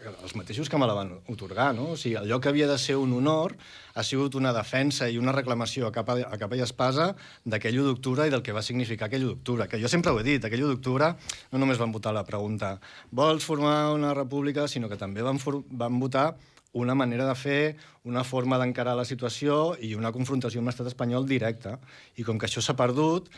els mateixos que me la van otorgar, no? O sigui, allò que havia de ser un honor ha sigut una defensa i una reclamació a capa i espasa d'aquell 1 d'octubre i del que va significar aquell 1 d'octubre, que jo sempre ho he dit, aquell 1 d'octubre no només van votar la pregunta vols formar una república, sinó que també van votar una manera de fer, una forma d'encarar la situació i una confrontació amb l'estat espanyol directa. I com que això s'ha perdut,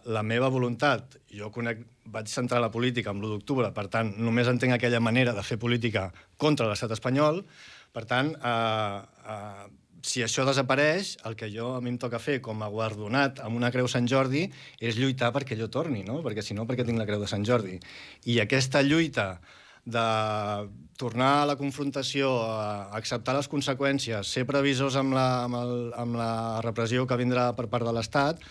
la meva voluntat, vaig centrar la política amb l'1 d'octubre, per tant, només entenc aquella manera de fer política contra l'estat espanyol, per tant, si això desapareix, el que a mi em toca fer com a guardonat amb una Creu Sant Jordi és lluitar perquè allò torni, no? Perquè si no, perquè tinc la Creu de Sant Jordi. I aquesta lluita de tornar a la confrontació, a acceptar les conseqüències, ser previsors amb la repressió que vindrà per part de l'Estat,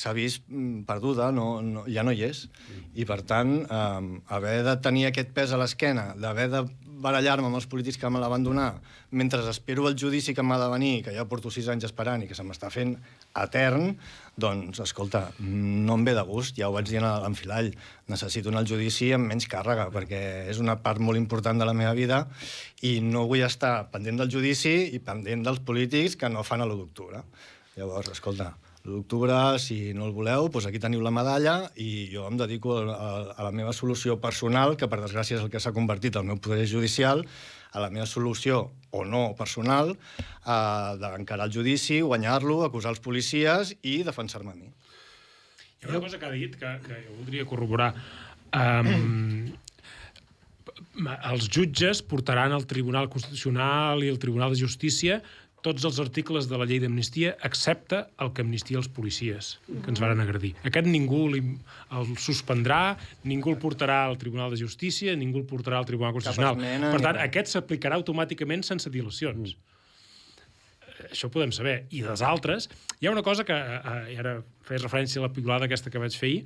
s'ha vist perduda, ja no hi és. I, per tant, haver de tenir aquest pes a l'esquena, d'haver de barallar-me amb els polítics que me la van donar, mentre espero el judici que m'ha de venir, que ja porto 6 anys esperant i que se m'està fent etern, doncs, escolta, no em ve de gust, ja ho vaig dir a l'enfilall, necessito anar al judici amb menys càrrega, perquè és una part molt important de la meva vida i no vull estar pendent del judici i pendent dels polítics que no fan a l'1 d'octubre. Llavors, escolta, l'1 d'octubre, si no el voleu, doncs aquí teniu la medalla i jo em dedico a la meva solució personal, que per desgràcia és el que s'ha convertit el meu poder judicial, a la meva solució, o no personal, d'encarar el judici, guanyar-lo, acusar els policies i defensar-me a mi. Hi ha una cosa que ha dit que jo voldria corroborar. Els jutges portaran al Tribunal Constitucional i al Tribunal de Justícia tots els articles de la llei d'amnistia, excepte el que amnistia els policies que ens varen agredir. Aquest ningú el suspendrà, ningú el portarà al Tribunal de Justícia, ningú el portarà al Tribunal Constitucional. Per tant, aquest s'aplicarà automàticament sense dilacions. Això ho podem saber. I les altres, hi ha una cosa que, i ara fes referència a la piulada aquesta que vaig fer ahir,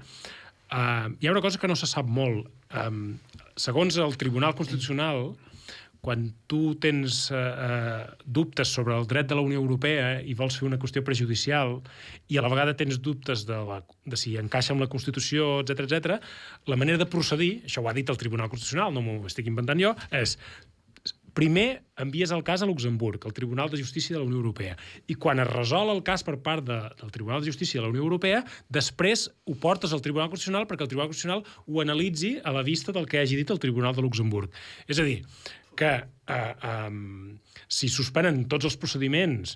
hi ha una cosa que no se sap molt. Segons el Tribunal Constitucional, quan tu tens dubtes sobre el dret de la Unió Europea i vols fer una qüestió prejudicial i a la vegada tens dubtes de si encaixa amb la Constitució, etc, la manera de procedir, això ho ha dit el Tribunal Constitucional, no m'ho estic inventant jo, és primer envies el cas a Luxemburg, al Tribunal de Justícia de la Unió Europea, i quan es resol el cas per part del Tribunal de Justícia de la Unió Europea, després ho portes al Tribunal Constitucional perquè el Tribunal Constitucional ho analitzi a la vista del que hagi dit el Tribunal de Luxemburg. És a dir, que si suspenen tots els procediments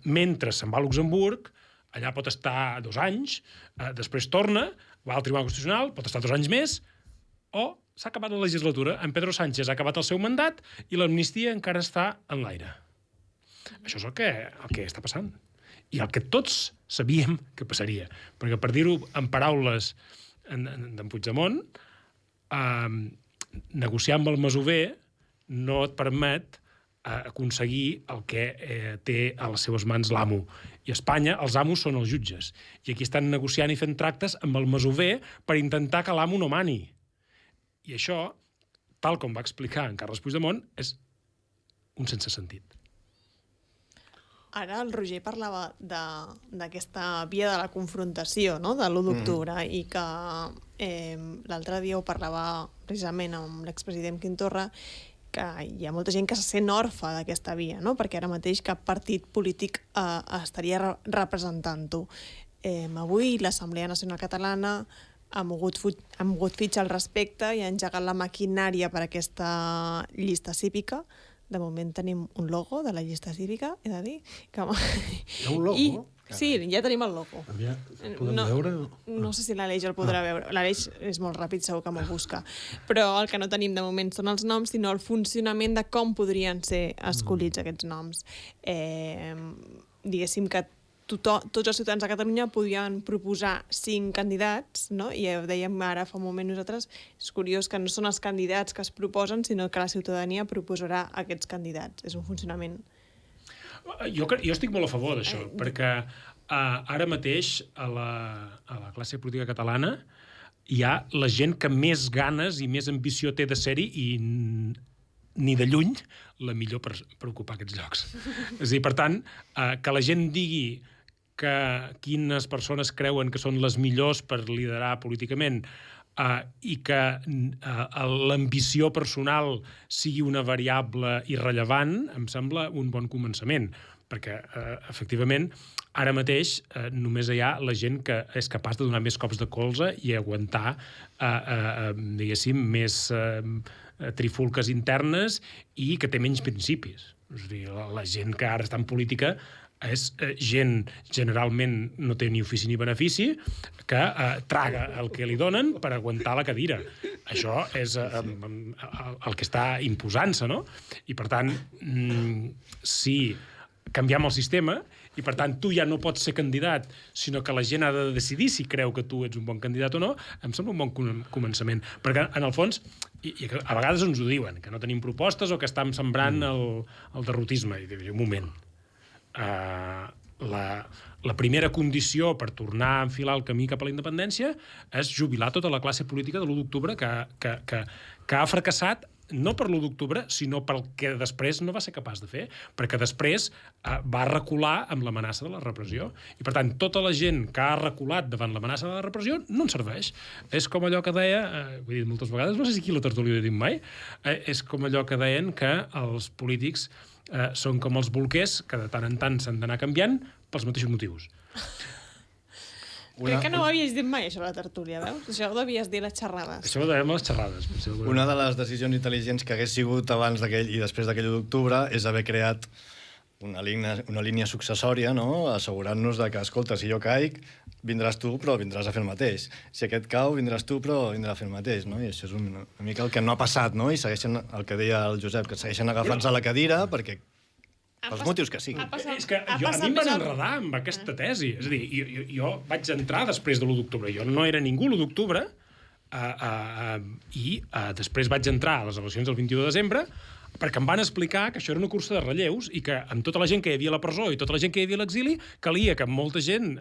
mentre se'n va a Luxemburg, allà pot estar 2 anys, després torna, va al Tribunal Constitucional, pot estar 2 anys més, o s'ha acabat la legislatura, en Pedro Sánchez ha acabat el seu mandat i l'amnistia encara està en l'aire. Això és el que està passant. I el que tots sabíem que passaria. Perquè, per dir-ho en paraules d'en Puigdemont, negociar amb el masover no et permet aconseguir el que té a les seves mans l'amo. I a Espanya els amos són els jutges. I aquí estan negociant i fent tractes amb el masover per intentar que l'amo no mani. I això, tal com va explicar en Carles Puigdemont, és un sense sentit. Ara el Roger parlava d'aquesta via de la confrontació, no?, de l'1 d'octubre, i que l'altre dia ho parlava precisament amb l'expresident Quim Torra, que hi ha molta gent que se sent orfa d'aquesta via, no?, perquè ara mateix cap partit polític estaria representant-ho. Avui l'Assemblea Nacional Catalana ha mogut fitxa al respecte i ha engegat la maquinària per a aquesta llista cívica. De moment tenim un logo de la llista cívica, he de dir. Hi ha un logo? Sí, ja tenim el logo. Podem veure? No sé si l'Aleix el podrà veure. L'Aleix és molt ràpid, segur que m'ho busca. Però el que no tenim de moment són els noms, sinó el funcionament de com podrien ser escollits aquests noms. Diguéssim que tots els ciutadans de Catalunya podien proposar 5 candidats, no? I ho dèiem ara fa un moment nosaltres, és curiós que no són els candidats que es proposen, sinó que la ciutadania proposarà aquests candidats. És un funcionament... Jo estic molt a favor d'això, perquè ara mateix a la classe política catalana hi ha la gent que més ganes i més ambició té de ser-hi i ni de lluny la millor per ocupar aquests llocs. És a dir, per tant, que la gent digui quines persones creuen que són les millors per liderar políticament i que l'ambició personal sigui una variable irrellevant, em sembla un bon començament, perquè, efectivament, ara mateix només hi ha la gent que és capaç de donar més cops de colze i aguantar, diguéssim, més trifulques internes i que té menys principis. És a dir, la gent que ara està en política és gent, generalment no té ni ofici ni benefici, que traga el que li donen per aguantar la cadira. Això és el que està imposant-se, no? I, per tant, si canviem el sistema i, per tant, tu ja no pots ser candidat, sinó que la gent ha de decidir si creu que tu ets un bon candidat o no, em sembla un bon començament. Perquè, en el fons, i a vegades ens ho diuen, que no tenim propostes o que estem sembrant el derrotisme. I diu, un moment, la primera condició per tornar a enfilar el camí cap a la independència és jubilar tota la classe política de l'1 d'octubre que ha fracassat no per l'1 d'octubre, sinó pel que després no va ser capaç de fer, perquè després va recular amb l'amenaça de la repressió. I, per tant, tota la gent que ha reculat davant l'amenaça de la repressió no en serveix. És com allò que deia, ho he dit moltes vegades, no sé si aquí la tertúlia ho he dit mai, és com allò que deien que els polítics són com els bolquers, que de tant en tant s'han d'anar canviant pels mateixos motius. Crec que no ho havies dit mai, això de la tertúlia, veus? Això ho devies dir a les xerrades. Això ho dèiem a les xerrades. Una de les decisions intel·ligents que hagués sigut abans d'aquell i després d'aquell 1 d'octubre és haver creat una línia successòria, no? Assegurant-nos de que, escolta, si jo caic, vindràs tu, però vindràs a fer el mateix. Si aquest cau, vindràs tu, però vindrà a fer el mateix, no? I això és una mica el que no ha passat, no? I segueixen, el que deia el Josep, que segueixen agafant-se a la cadira perquè pels motius que siguin. És que a mi em van enredar amb aquesta tesi. És a dir, jo vaig entrar després de l'1 d'octubre. Jo no era ningú l'1 d'octubre i després vaig entrar a les eleccions del 21 de desembre perquè em van explicar que això era una cursa de relleus i que amb tota la gent que hi havia a la presó i tota la gent que hi havia a l'exili calia que molta gent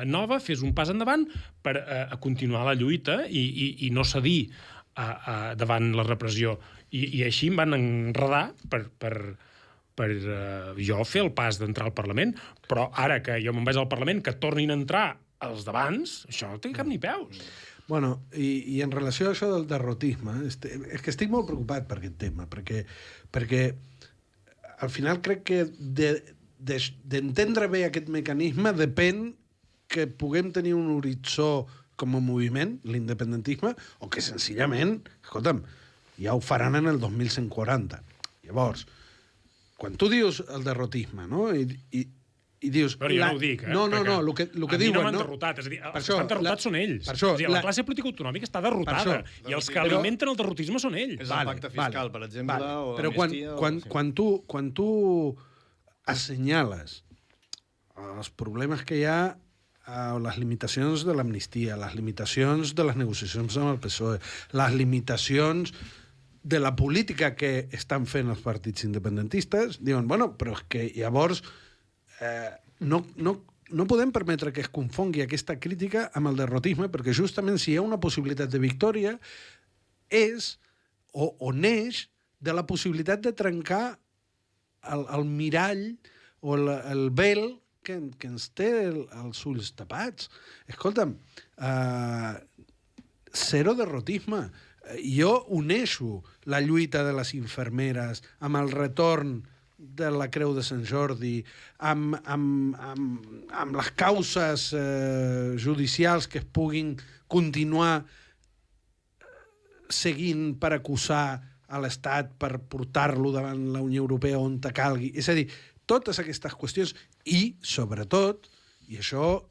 nova fes un pas endavant per continuar la lluita i no cedir davant la repressió. I així em van enredar per jo fer el pas d'entrar al Parlament, però ara que jo me'n vaig al Parlament, que tornin a entrar els d'abans, això no té cap ni peus. Bueno, i en relació a això del derrotisme, és que estic molt preocupat per aquest tema, perquè al final crec que d'entendre bé aquest mecanisme depèn que puguem tenir un horitzó com a moviment, l'independentisme, o que senzillament, escolta'm, ja ho faran en el 2140. Llavors, quan tu dius el derrotisme, no? I dius... Però jo no ho dic, No, el que diuen... A mi no m'han derrotat, és a dir, els que estan derrotats són ells. És a dir, la classe política autonòmica està derrotada, i els que alimenten el derrotisme són ells. És el pacte fiscal, per exemple, o l'amnistia... Però quan tu assenyales els problemes que hi ha, les limitacions de l'amnistia, les limitacions de les negociacions amb el PSOE, les limitacions de la política que estan fent els partits independentistes, diuen, bueno, però és que llavors no podem permetre que es confongui aquesta crítica amb el derrotisme, perquè justament si hi ha una possibilitat de victòria és o neix de la possibilitat de trencar el mirall o el vel que ens té els ulls tapats. Escolta'm, zero derrotisme. Jo uneixo la lluita de les infermeres amb el retorn de la Creu de Sant Jordi, amb les causes judicials que es puguin continuar seguint per acusar a l'Estat, per portar-lo davant la Unió Europea on te calgui. És a dir, totes aquestes qüestions i, sobretot, i això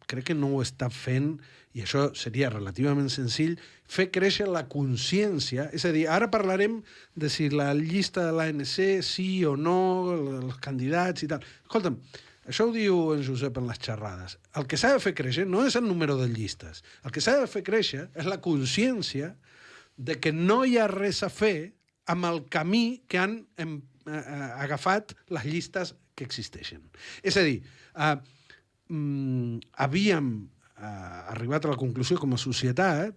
crec que no ho està fent, i això seria relativament senzill, fer créixer la consciència. És a dir, ara parlarem de si la llista de l'ANC sí o no, els candidats i tal. Escolta'm, això ho diu en Josep en les xerrades. El que s'ha de fer créixer no és el número de llistes. El que s'ha de fer créixer és la consciència de que no hi ha res a fer amb el camí que han agafat les llistes que existeixen. És a dir, havíem arribat a la conclusió com a societat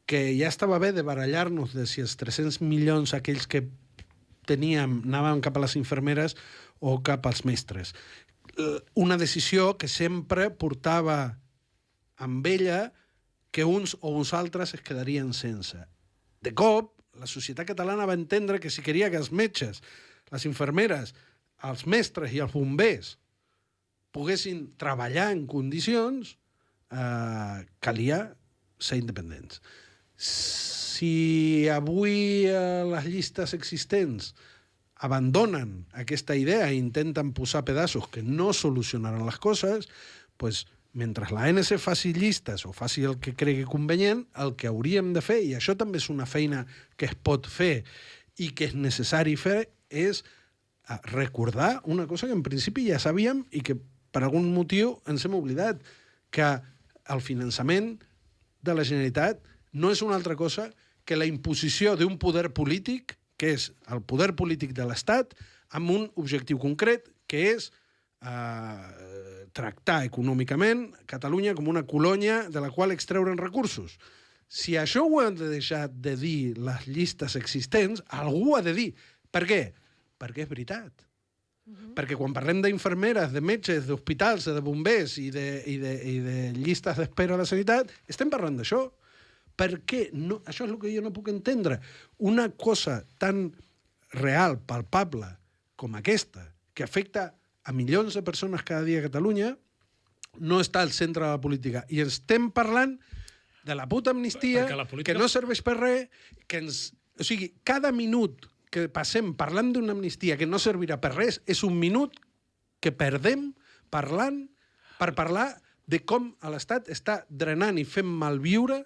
que ja estava bé de barallar-nos de si els 300 milions aquells que teníem anaven cap a les infermeres o cap als mestres. Una decisió que sempre portava amb ella que uns o uns altres es quedarien sense. De cop, la societat catalana va entendre que si queria que els metges, les infermeres, els mestres i els bombers poguessin treballar en condicions, calia ser independents. Si avui les llistes existents abandonen aquesta idea i intenten posar pedaços que no solucionaran les coses, doncs, mentre l'ANC faci llistes o faci el que cregui convenient, el que hauríem de fer, i això també és una feina que es pot fer i que és necessari fer, és recordar una cosa que en principi ja sabíem i que per algun motiu ens hem oblidat, que el finançament de la Generalitat no és una altra cosa que la imposició d'un poder polític, que és el poder polític de l'Estat, amb un objectiu concret, que és tractar econòmicament Catalunya com una colònia de la qual extreure'n recursos. Si això ho han de deixar de dir les llistes existents, algú ha de dir. Per què? Perquè és veritat. Perquè quan parlem d'infermeres, de metges, d'hospitals, de bombers i de llistes d'espera a la sanitat, estem parlant d'això. Per què? No, això és el que jo no puc entendre. Una cosa tan real, palpable, com aquesta, que afecta a milions de persones cada dia a Catalunya, no està al centre de la política. I estem parlant de la puta amnistia, que no serveix per res, que ens... O sigui, cada minut que passem parlant d'una amnistia que no servirà per res és un minut que perdem parlant per parlar de com l'Estat està drenant i fent malviure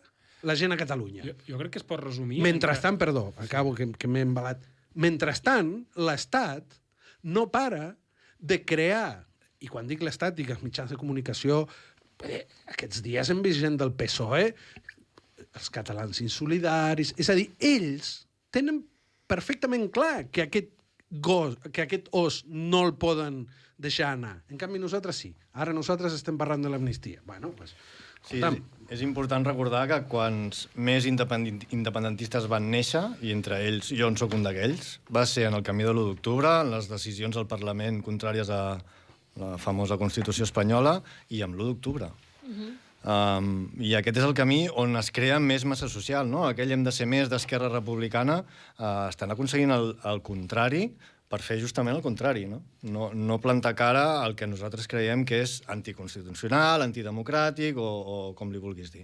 la gent a Catalunya. Jo crec que es pot resumir... Mentrestant, perdó, acabo que m'he embalat. Mentrestant, l'Estat no para de crear, i quan dic l'Estat, dic els mitjans de comunicació, aquests dies hem vist gent del PSOE, els catalans insolidaris, és a dir, ells tenen perfectament clar que aquest os no el poden deixar anar. En canvi, nosaltres sí. Ara nosaltres estem parlant de l'amnistia. Bueno, doncs... Sí, és important recordar que quants més independentistes van néixer, i entre ells jo en soc un d'aquells, va ser en el camí de l'1 d'octubre, en les decisions del Parlament contràries a la famosa Constitució espanyola, i amb l'1 d'octubre. I aquest és el camí on es crea més massa social, no? Aquell hem de ser més d'Esquerra Republicana, estan aconseguint el contrari per fer justament el contrari, no? No plantar cara al que nosaltres creiem que és anticonstitucional, antidemocràtic o com li vulguis dir.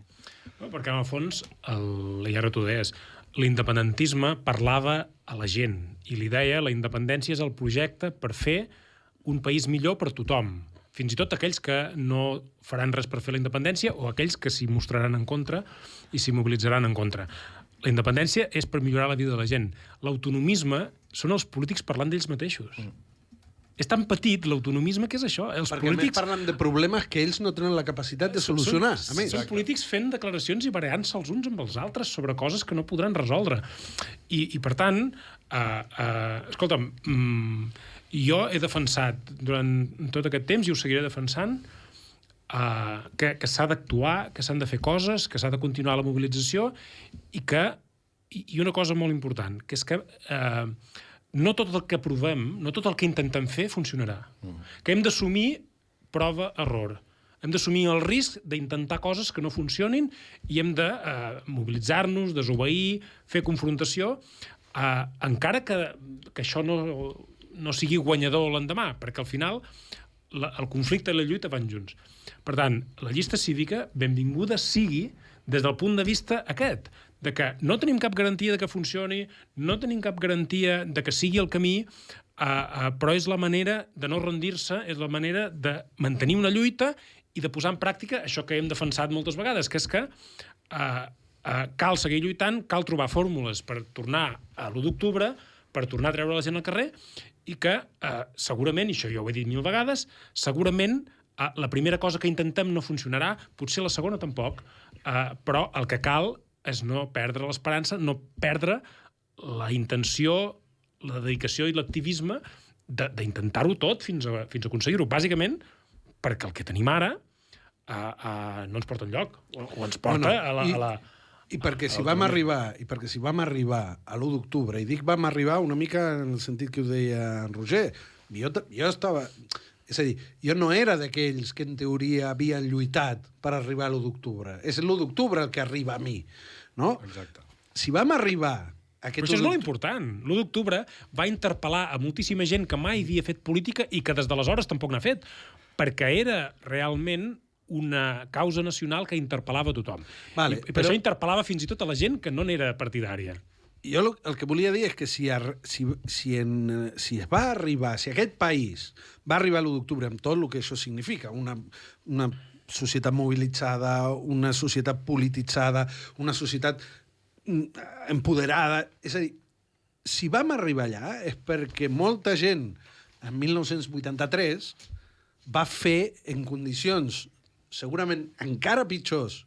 Perquè, en el fons, i ara t'ho deies, l'independentisme parlava a la gent i li deia la independència és el projecte per fer un país millor per tothom. Fins i tot aquells que no faran res per fer la independència o aquells que s'hi mostraran en contra i s'hi mobilitzaran en contra. La independència és per millorar la vida de la gent. L'autonomisme són els polítics parlant d'ells mateixos. És tan petit l'autonomisme que és això. Perquè a més parlen de problemes que ells no tenen la capacitat de solucionar. Són polítics fent declaracions i barallant-se els uns amb els altres sobre coses que no podran resoldre. I per tant, escolta'm, jo he defensat durant tot aquest temps, i ho seguiré defensant, que s'ha d'actuar, que s'han de fer coses, que s'ha de continuar la mobilització i una cosa molt important, que és que no tot el que provem, no tot el que intentem fer funcionarà. Que hem d'assumir prova-error. Hem d'assumir el risc d'intentar coses que no funcionin i hem de mobilitzar-nos, desobeir, fer confrontació, encara que això no sigui guanyador l'endemà, perquè al final el conflicte i la lluita van junts. Per tant, la llista cívica, benvinguda sigui des del punt de vista aquest, de que no tenim cap garantia de que funcioni, no tenim cap garantia de que sigui el camí, però és la manera de no rendir-se, és la manera de mantenir una lluita i de posar en pràctica això que hem defensat moltes vegades, que és que cal seguir lluitant, cal trobar fórmules per tornar a l'1 d'octubre, per tornar a treure la gent al carrer, i que segurament, i això ja ho he dit 1000 vegades, segurament la primera cosa que intentem no funcionarà, potser la segona tampoc, però el que cal és no perdre l'esperança, no perdre la intenció, la dedicació i l'activisme d'intentar-ho tot fins a aconseguir-ho. Bàsicament, perquè el que tenim ara no ens porta enlloc, o ens porta I perquè si vam arribar a l'1 d'octubre, i dic vam arribar una mica en el sentit que ho deia en Roger, jo estava... És a dir, jo no era d'aquells que en teoria havien lluitat per arribar a l'1 d'octubre. És l'1 d'octubre el que arriba a mi, no? Exacte. Si vam arribar... Però això és molt important. L'1 d'octubre va interpel·lar a moltíssima gent que mai havia fet política i que des d'aleshores tampoc n'ha fet, perquè era realment una causa nacional que interpel·lava a tothom. Vale, I per això interpel·lava fins i tot a la gent que no n'era partidària. Jo el que volia dir és que si aquest país va arribar a l'1 d'octubre amb tot el que això significa, una societat mobilitzada, una societat polititzada, una societat empoderada... És a dir, si vam arribar allà és perquè molta gent en 1983 va fer en condicions segurament encara pitjors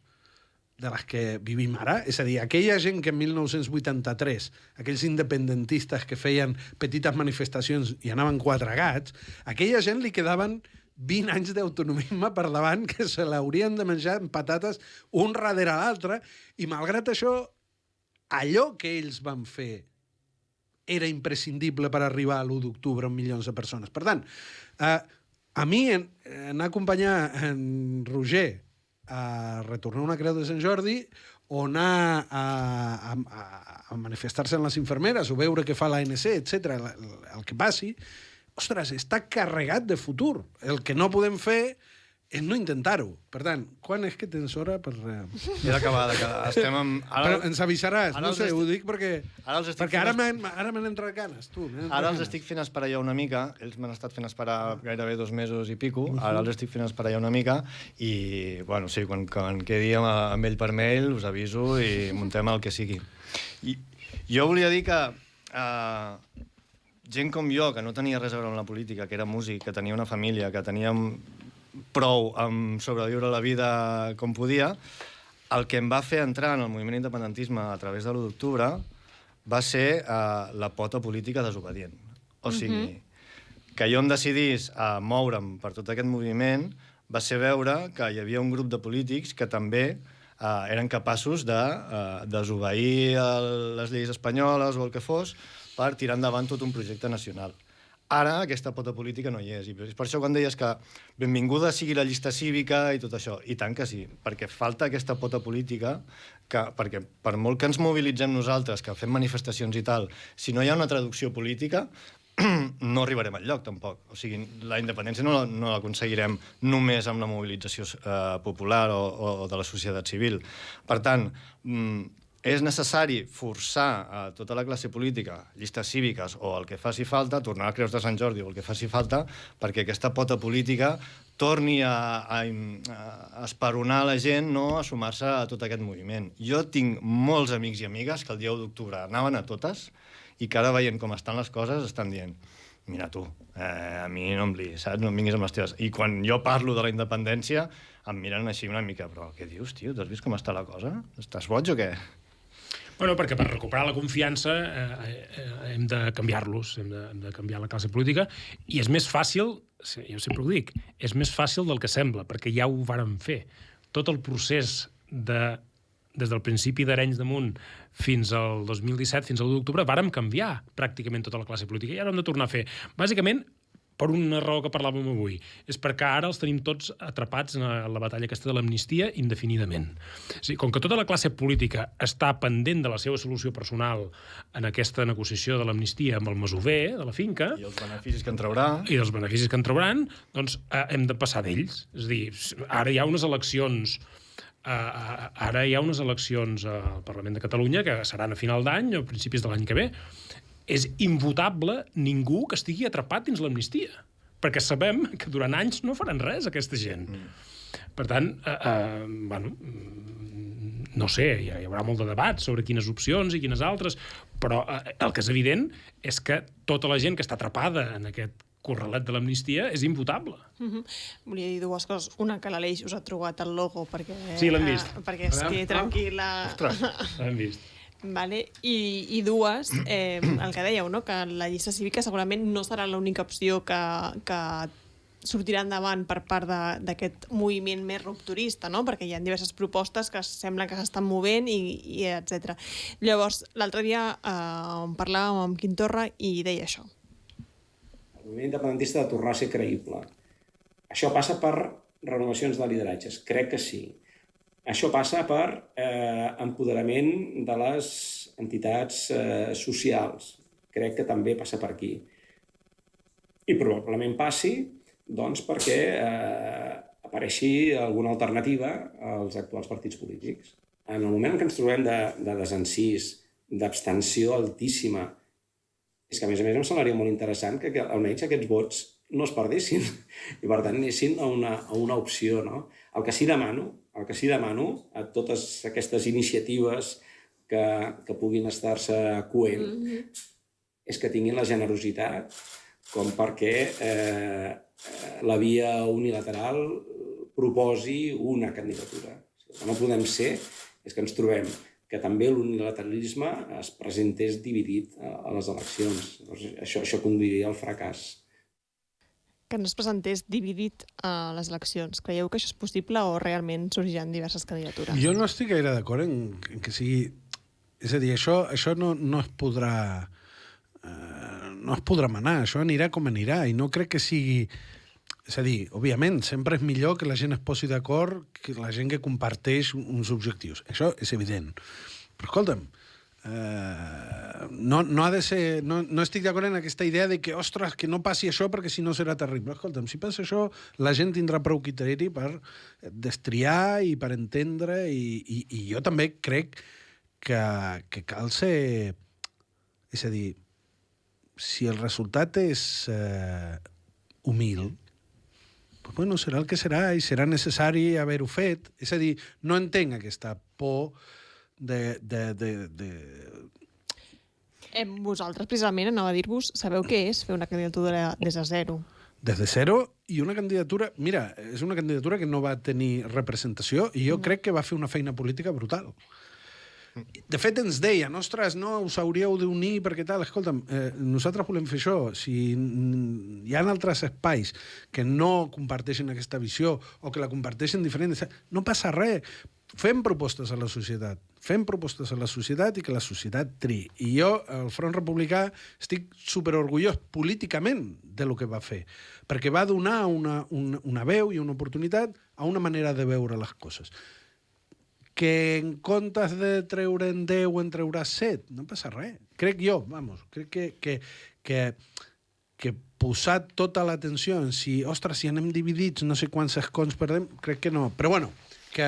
de les que vivim ara. És a dir, aquella gent que en 1983, aquells independentistes que feien petites manifestacions i anaven 4 gats, aquella gent li quedaven 20 anys d'autonomisme per davant que se l'haurien de menjar amb patates un darrere l'altre, i malgrat això, allò que ells van fer era imprescindible per arribar a l'1 d'octubre amb milions de persones. Per tant, a mi anar a acompanyar en Roger a retornar una creu de Sant Jordi o anar a manifestar-se en les infermeres o veure què fa l'ANC, etc. El que passi, ostres, està carregat de futur. El que no podem fer és no intentar-ho. Per tant, quan és que tens hora per... He d'acabar, estem amb... Però ens avisaràs, no sé, ho dic perquè... Perquè ara m'han entrat ganes, tu. Ara els estic fent esperar ja una mica, ells m'han estat fent esperar gairebé 2 mesos i pico, ara els estic fent esperar ja una mica i, bueno, sí, quan quedi amb ell per mail us aviso i muntem el que sigui. I jo volia dir que gent com jo, que no tenia res a veure amb la política, que era músic, que tenia una família, que teníem prou amb sobreviure la vida com podia, el que em va fer entrar en el moviment independentisme a través de l'1 d'octubre va ser la pota política desobedient. O sigui, que jo em decidís a moure'm per tot aquest moviment va ser veure que hi havia un grup de polítics que també eren capaços de desobeir les lleis espanyoles o el que fos per tirar endavant tot un projecte nacional. Ara aquesta pota política no hi és. I és per això quan deies que benvinguda sigui la llista cívica i tot això. I tant que sí, perquè falta aquesta pota política, perquè per molt que ens mobilitzem nosaltres, que fem manifestacions i tal, si no hi ha una traducció política, no arribarem enlloc, tampoc. O sigui, la independència no l'aconseguirem només amb la mobilització popular o de la societat civil. Per tant, és necessari forçar tota la classe política, llistes cíviques o el que faci falta, tornar a Creus de Sant Jordi o el que faci falta, perquè aquesta pota política torni a esperonar la gent a sumar-se a tot aquest moviment. Jo tinc molts amics i amigues que el dia 1 d'octubre anaven a totes i que ara veient com estan les coses estan dient mira tu, a mi no em liis, saps? No em vinguis amb les teves... I quan jo parlo de la independència em miren així una mica, però què dius, tio? T'has vist com està la cosa? Estàs boig o què? Bueno, perquè per recuperar la confiança hem de canviar-los, hem de canviar la classe política, i és més fàcil, jo sempre ho dic, és més fàcil del que sembla, perquè ja ho vàrem fer. Tot el procés des del principi d'Arenys de Munt fins al 2017, fins al 1 d'octubre, vàrem canviar pràcticament tota la classe política, i ara hem de tornar a fer. Bàsicament, per una raó que parlàvem avui, és perquè ara els tenim tots atrapats en la batalla aquesta de l'amnistia indefinidament. O sigui, com que tota la classe política està pendent de la seva solució personal en aquesta negociació de l'amnistia amb el masover de la finca... I els beneficis que en traurà. I els beneficis que en trauran, doncs hem de passar d'ells. És a dir, ara hi ha unes eleccions... Ara hi ha unes eleccions al Parlament de Catalunya que seran a final d'any o a principis de l'any que ve. És invotable ningú que estigui atrapat dins l'amnistia, perquè sabem que durant anys no faran res aquesta gent. Per tant, bueno, no sé, hi haurà molt de debat sobre quines opcions i quines altres, però el que és evident és que tota la gent que està atrapada en aquest corralet de l'amnistia és invotable. Volia dir 2 coses. Una, que l'Aleix us ha trobat el logo perquè... Sí, l'hem vist. Perquè estigui tranquil·la... Ostres, l'hem vist. Vale. I 2, el que dèieu, no? Que la llista cívica segurament no serà l'única opció que sortirà endavant per part d'aquest moviment més rupturista, no? Perquè hi ha diverses propostes que semblen que s'estan movent i etc. Llavors, l'altre dia parlàvem amb Quim Torra i deia això. El moviment independentista ha de tornar a ser creïble. Això passa per renovacions de lideratges, crec que sí. Això passa per empoderament de les entitats socials. Crec que també passa per aquí. I probablement passi doncs, perquè apareixi alguna alternativa als actuals partits polítics. En el moment en què ens trobem de desencís, d'abstenció altíssima, és que a més em semblaria molt interessant que almenys aquests vots no es perdessin i per tant anessin a una opció. No? El que sí demano a totes aquestes iniciatives que puguin estar-se coent és que tinguin la generositat com perquè la via unilateral proposi una candidatura. El que no podem ser és que ens trobem que també l'unilateralisme es presentés dividit a les eleccions. Això conduiria al fracàs. Que no es presentés dividit a les eleccions. Creieu que això és possible o realment sorgiran diverses candidatures? Jo no estic gaire d'acord en que sigui... És a dir, això no es podrà... no es podrà manar, això anirà com anirà, i no crec que sigui... És a dir, òbviament, sempre és millor que la gent es posi d'acord, que la gent que comparteix uns objectius. Això és evident. Però escolta'm, no ha de ser... No estic d'acord en aquesta idea de que, ostres, que no passi això perquè si no serà terrible. Escolta'm, si passa això, la gent tindrà prou criteri per destriar i per entendre, i jo també crec que cal ser... És a dir, si el resultat és humil, pues bueno, serà el que serà i serà necessari haver-ho fet. És a dir, no entenc aquesta por Vosaltres, precisament, anava a dir-vos, sabeu què és fer una candidatura des de zero? Des de zero, i una candidatura... Mira, és una candidatura que no va tenir representació i jo crec que va fer una feina política brutal. De fet, ens deien, ostres, no, us hauríeu d'unir perquè tal. Escolta'm, nosaltres volem fer això. Si hi ha altres espais que no comparteixen aquesta visió o que la comparteixen diferent, no passa res. Fem propostes a la societat. Fem propostes a la societat i que la societat triï. I jo, al Front Republicà, estic superorgullós políticament de lo que va fer, perquè va donar una veu i una oportunitat a una manera de veure les coses. Que en comptes de treure en 10 en treuràs 7, no passa res. Crec jo, crec que posar tota l'atenció en si, ostres, si anem dividits, no sé quants escons perdem, crec que no. Però bueno, que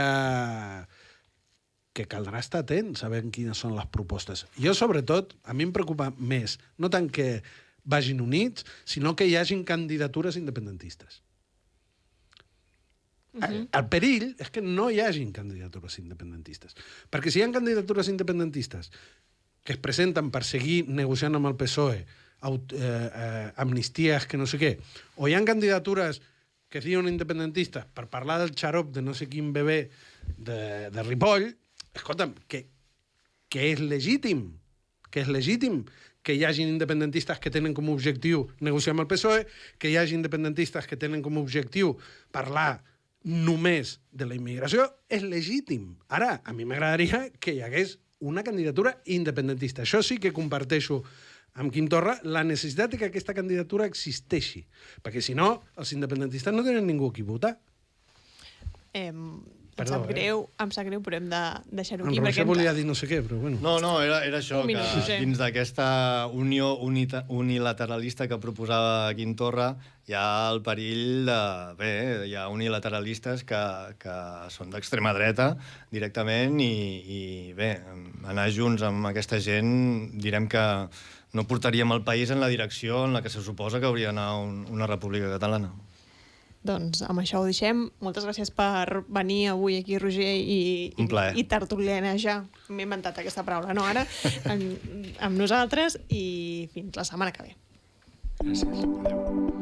caldrà estar atent, sabent quines són les propostes. Jo, sobretot, a mi em preocupa més, no tant que vagin units, sinó que hi hagin candidatures independentistes. El perill és que no hi hagin candidatures independentistes. Perquè si hi ha candidatures independentistes que es presenten per seguir negociant amb el PSOE, amnisties que no sé què, o hi ha candidatures que es diuen independentistes per parlar del xarop de no sé quin bebè de Ripoll, escolta'm, que és legítim, que hi hagi independentistes que tenen com a objectiu negociar amb el PSOE, que hi hagi independentistes que tenen com a objectiu parlar només de la immigració, és legítim. Ara, a mi m'agradaria que hi hagués una candidatura independentista. Això sí que comparteixo amb Quim Torra la necessitat de que aquesta candidatura existeixi, perquè si no, els independentistes no tenen ningú qui votar. Em sap greu, però hem de deixar-ho aquí. En Roger volia dir no sé què, però bueno. No, era això, que dins d'aquesta unió unilateralista que proposava Quim Torra hi ha el perill hi ha unilateralistes que són d'extrema dreta directament i bé, anar junts amb aquesta gent direm que no portaríem el país en la direcció en la que se suposa que hauria d'anar una república catalana. Doncs amb això ho deixem. Moltes gràcies per venir avui aquí, Roger, i tertulianejar. M'he inventat aquesta paraula, no ara? amb nosaltres, i fins la setmana que ve. Gràcies. Adéu.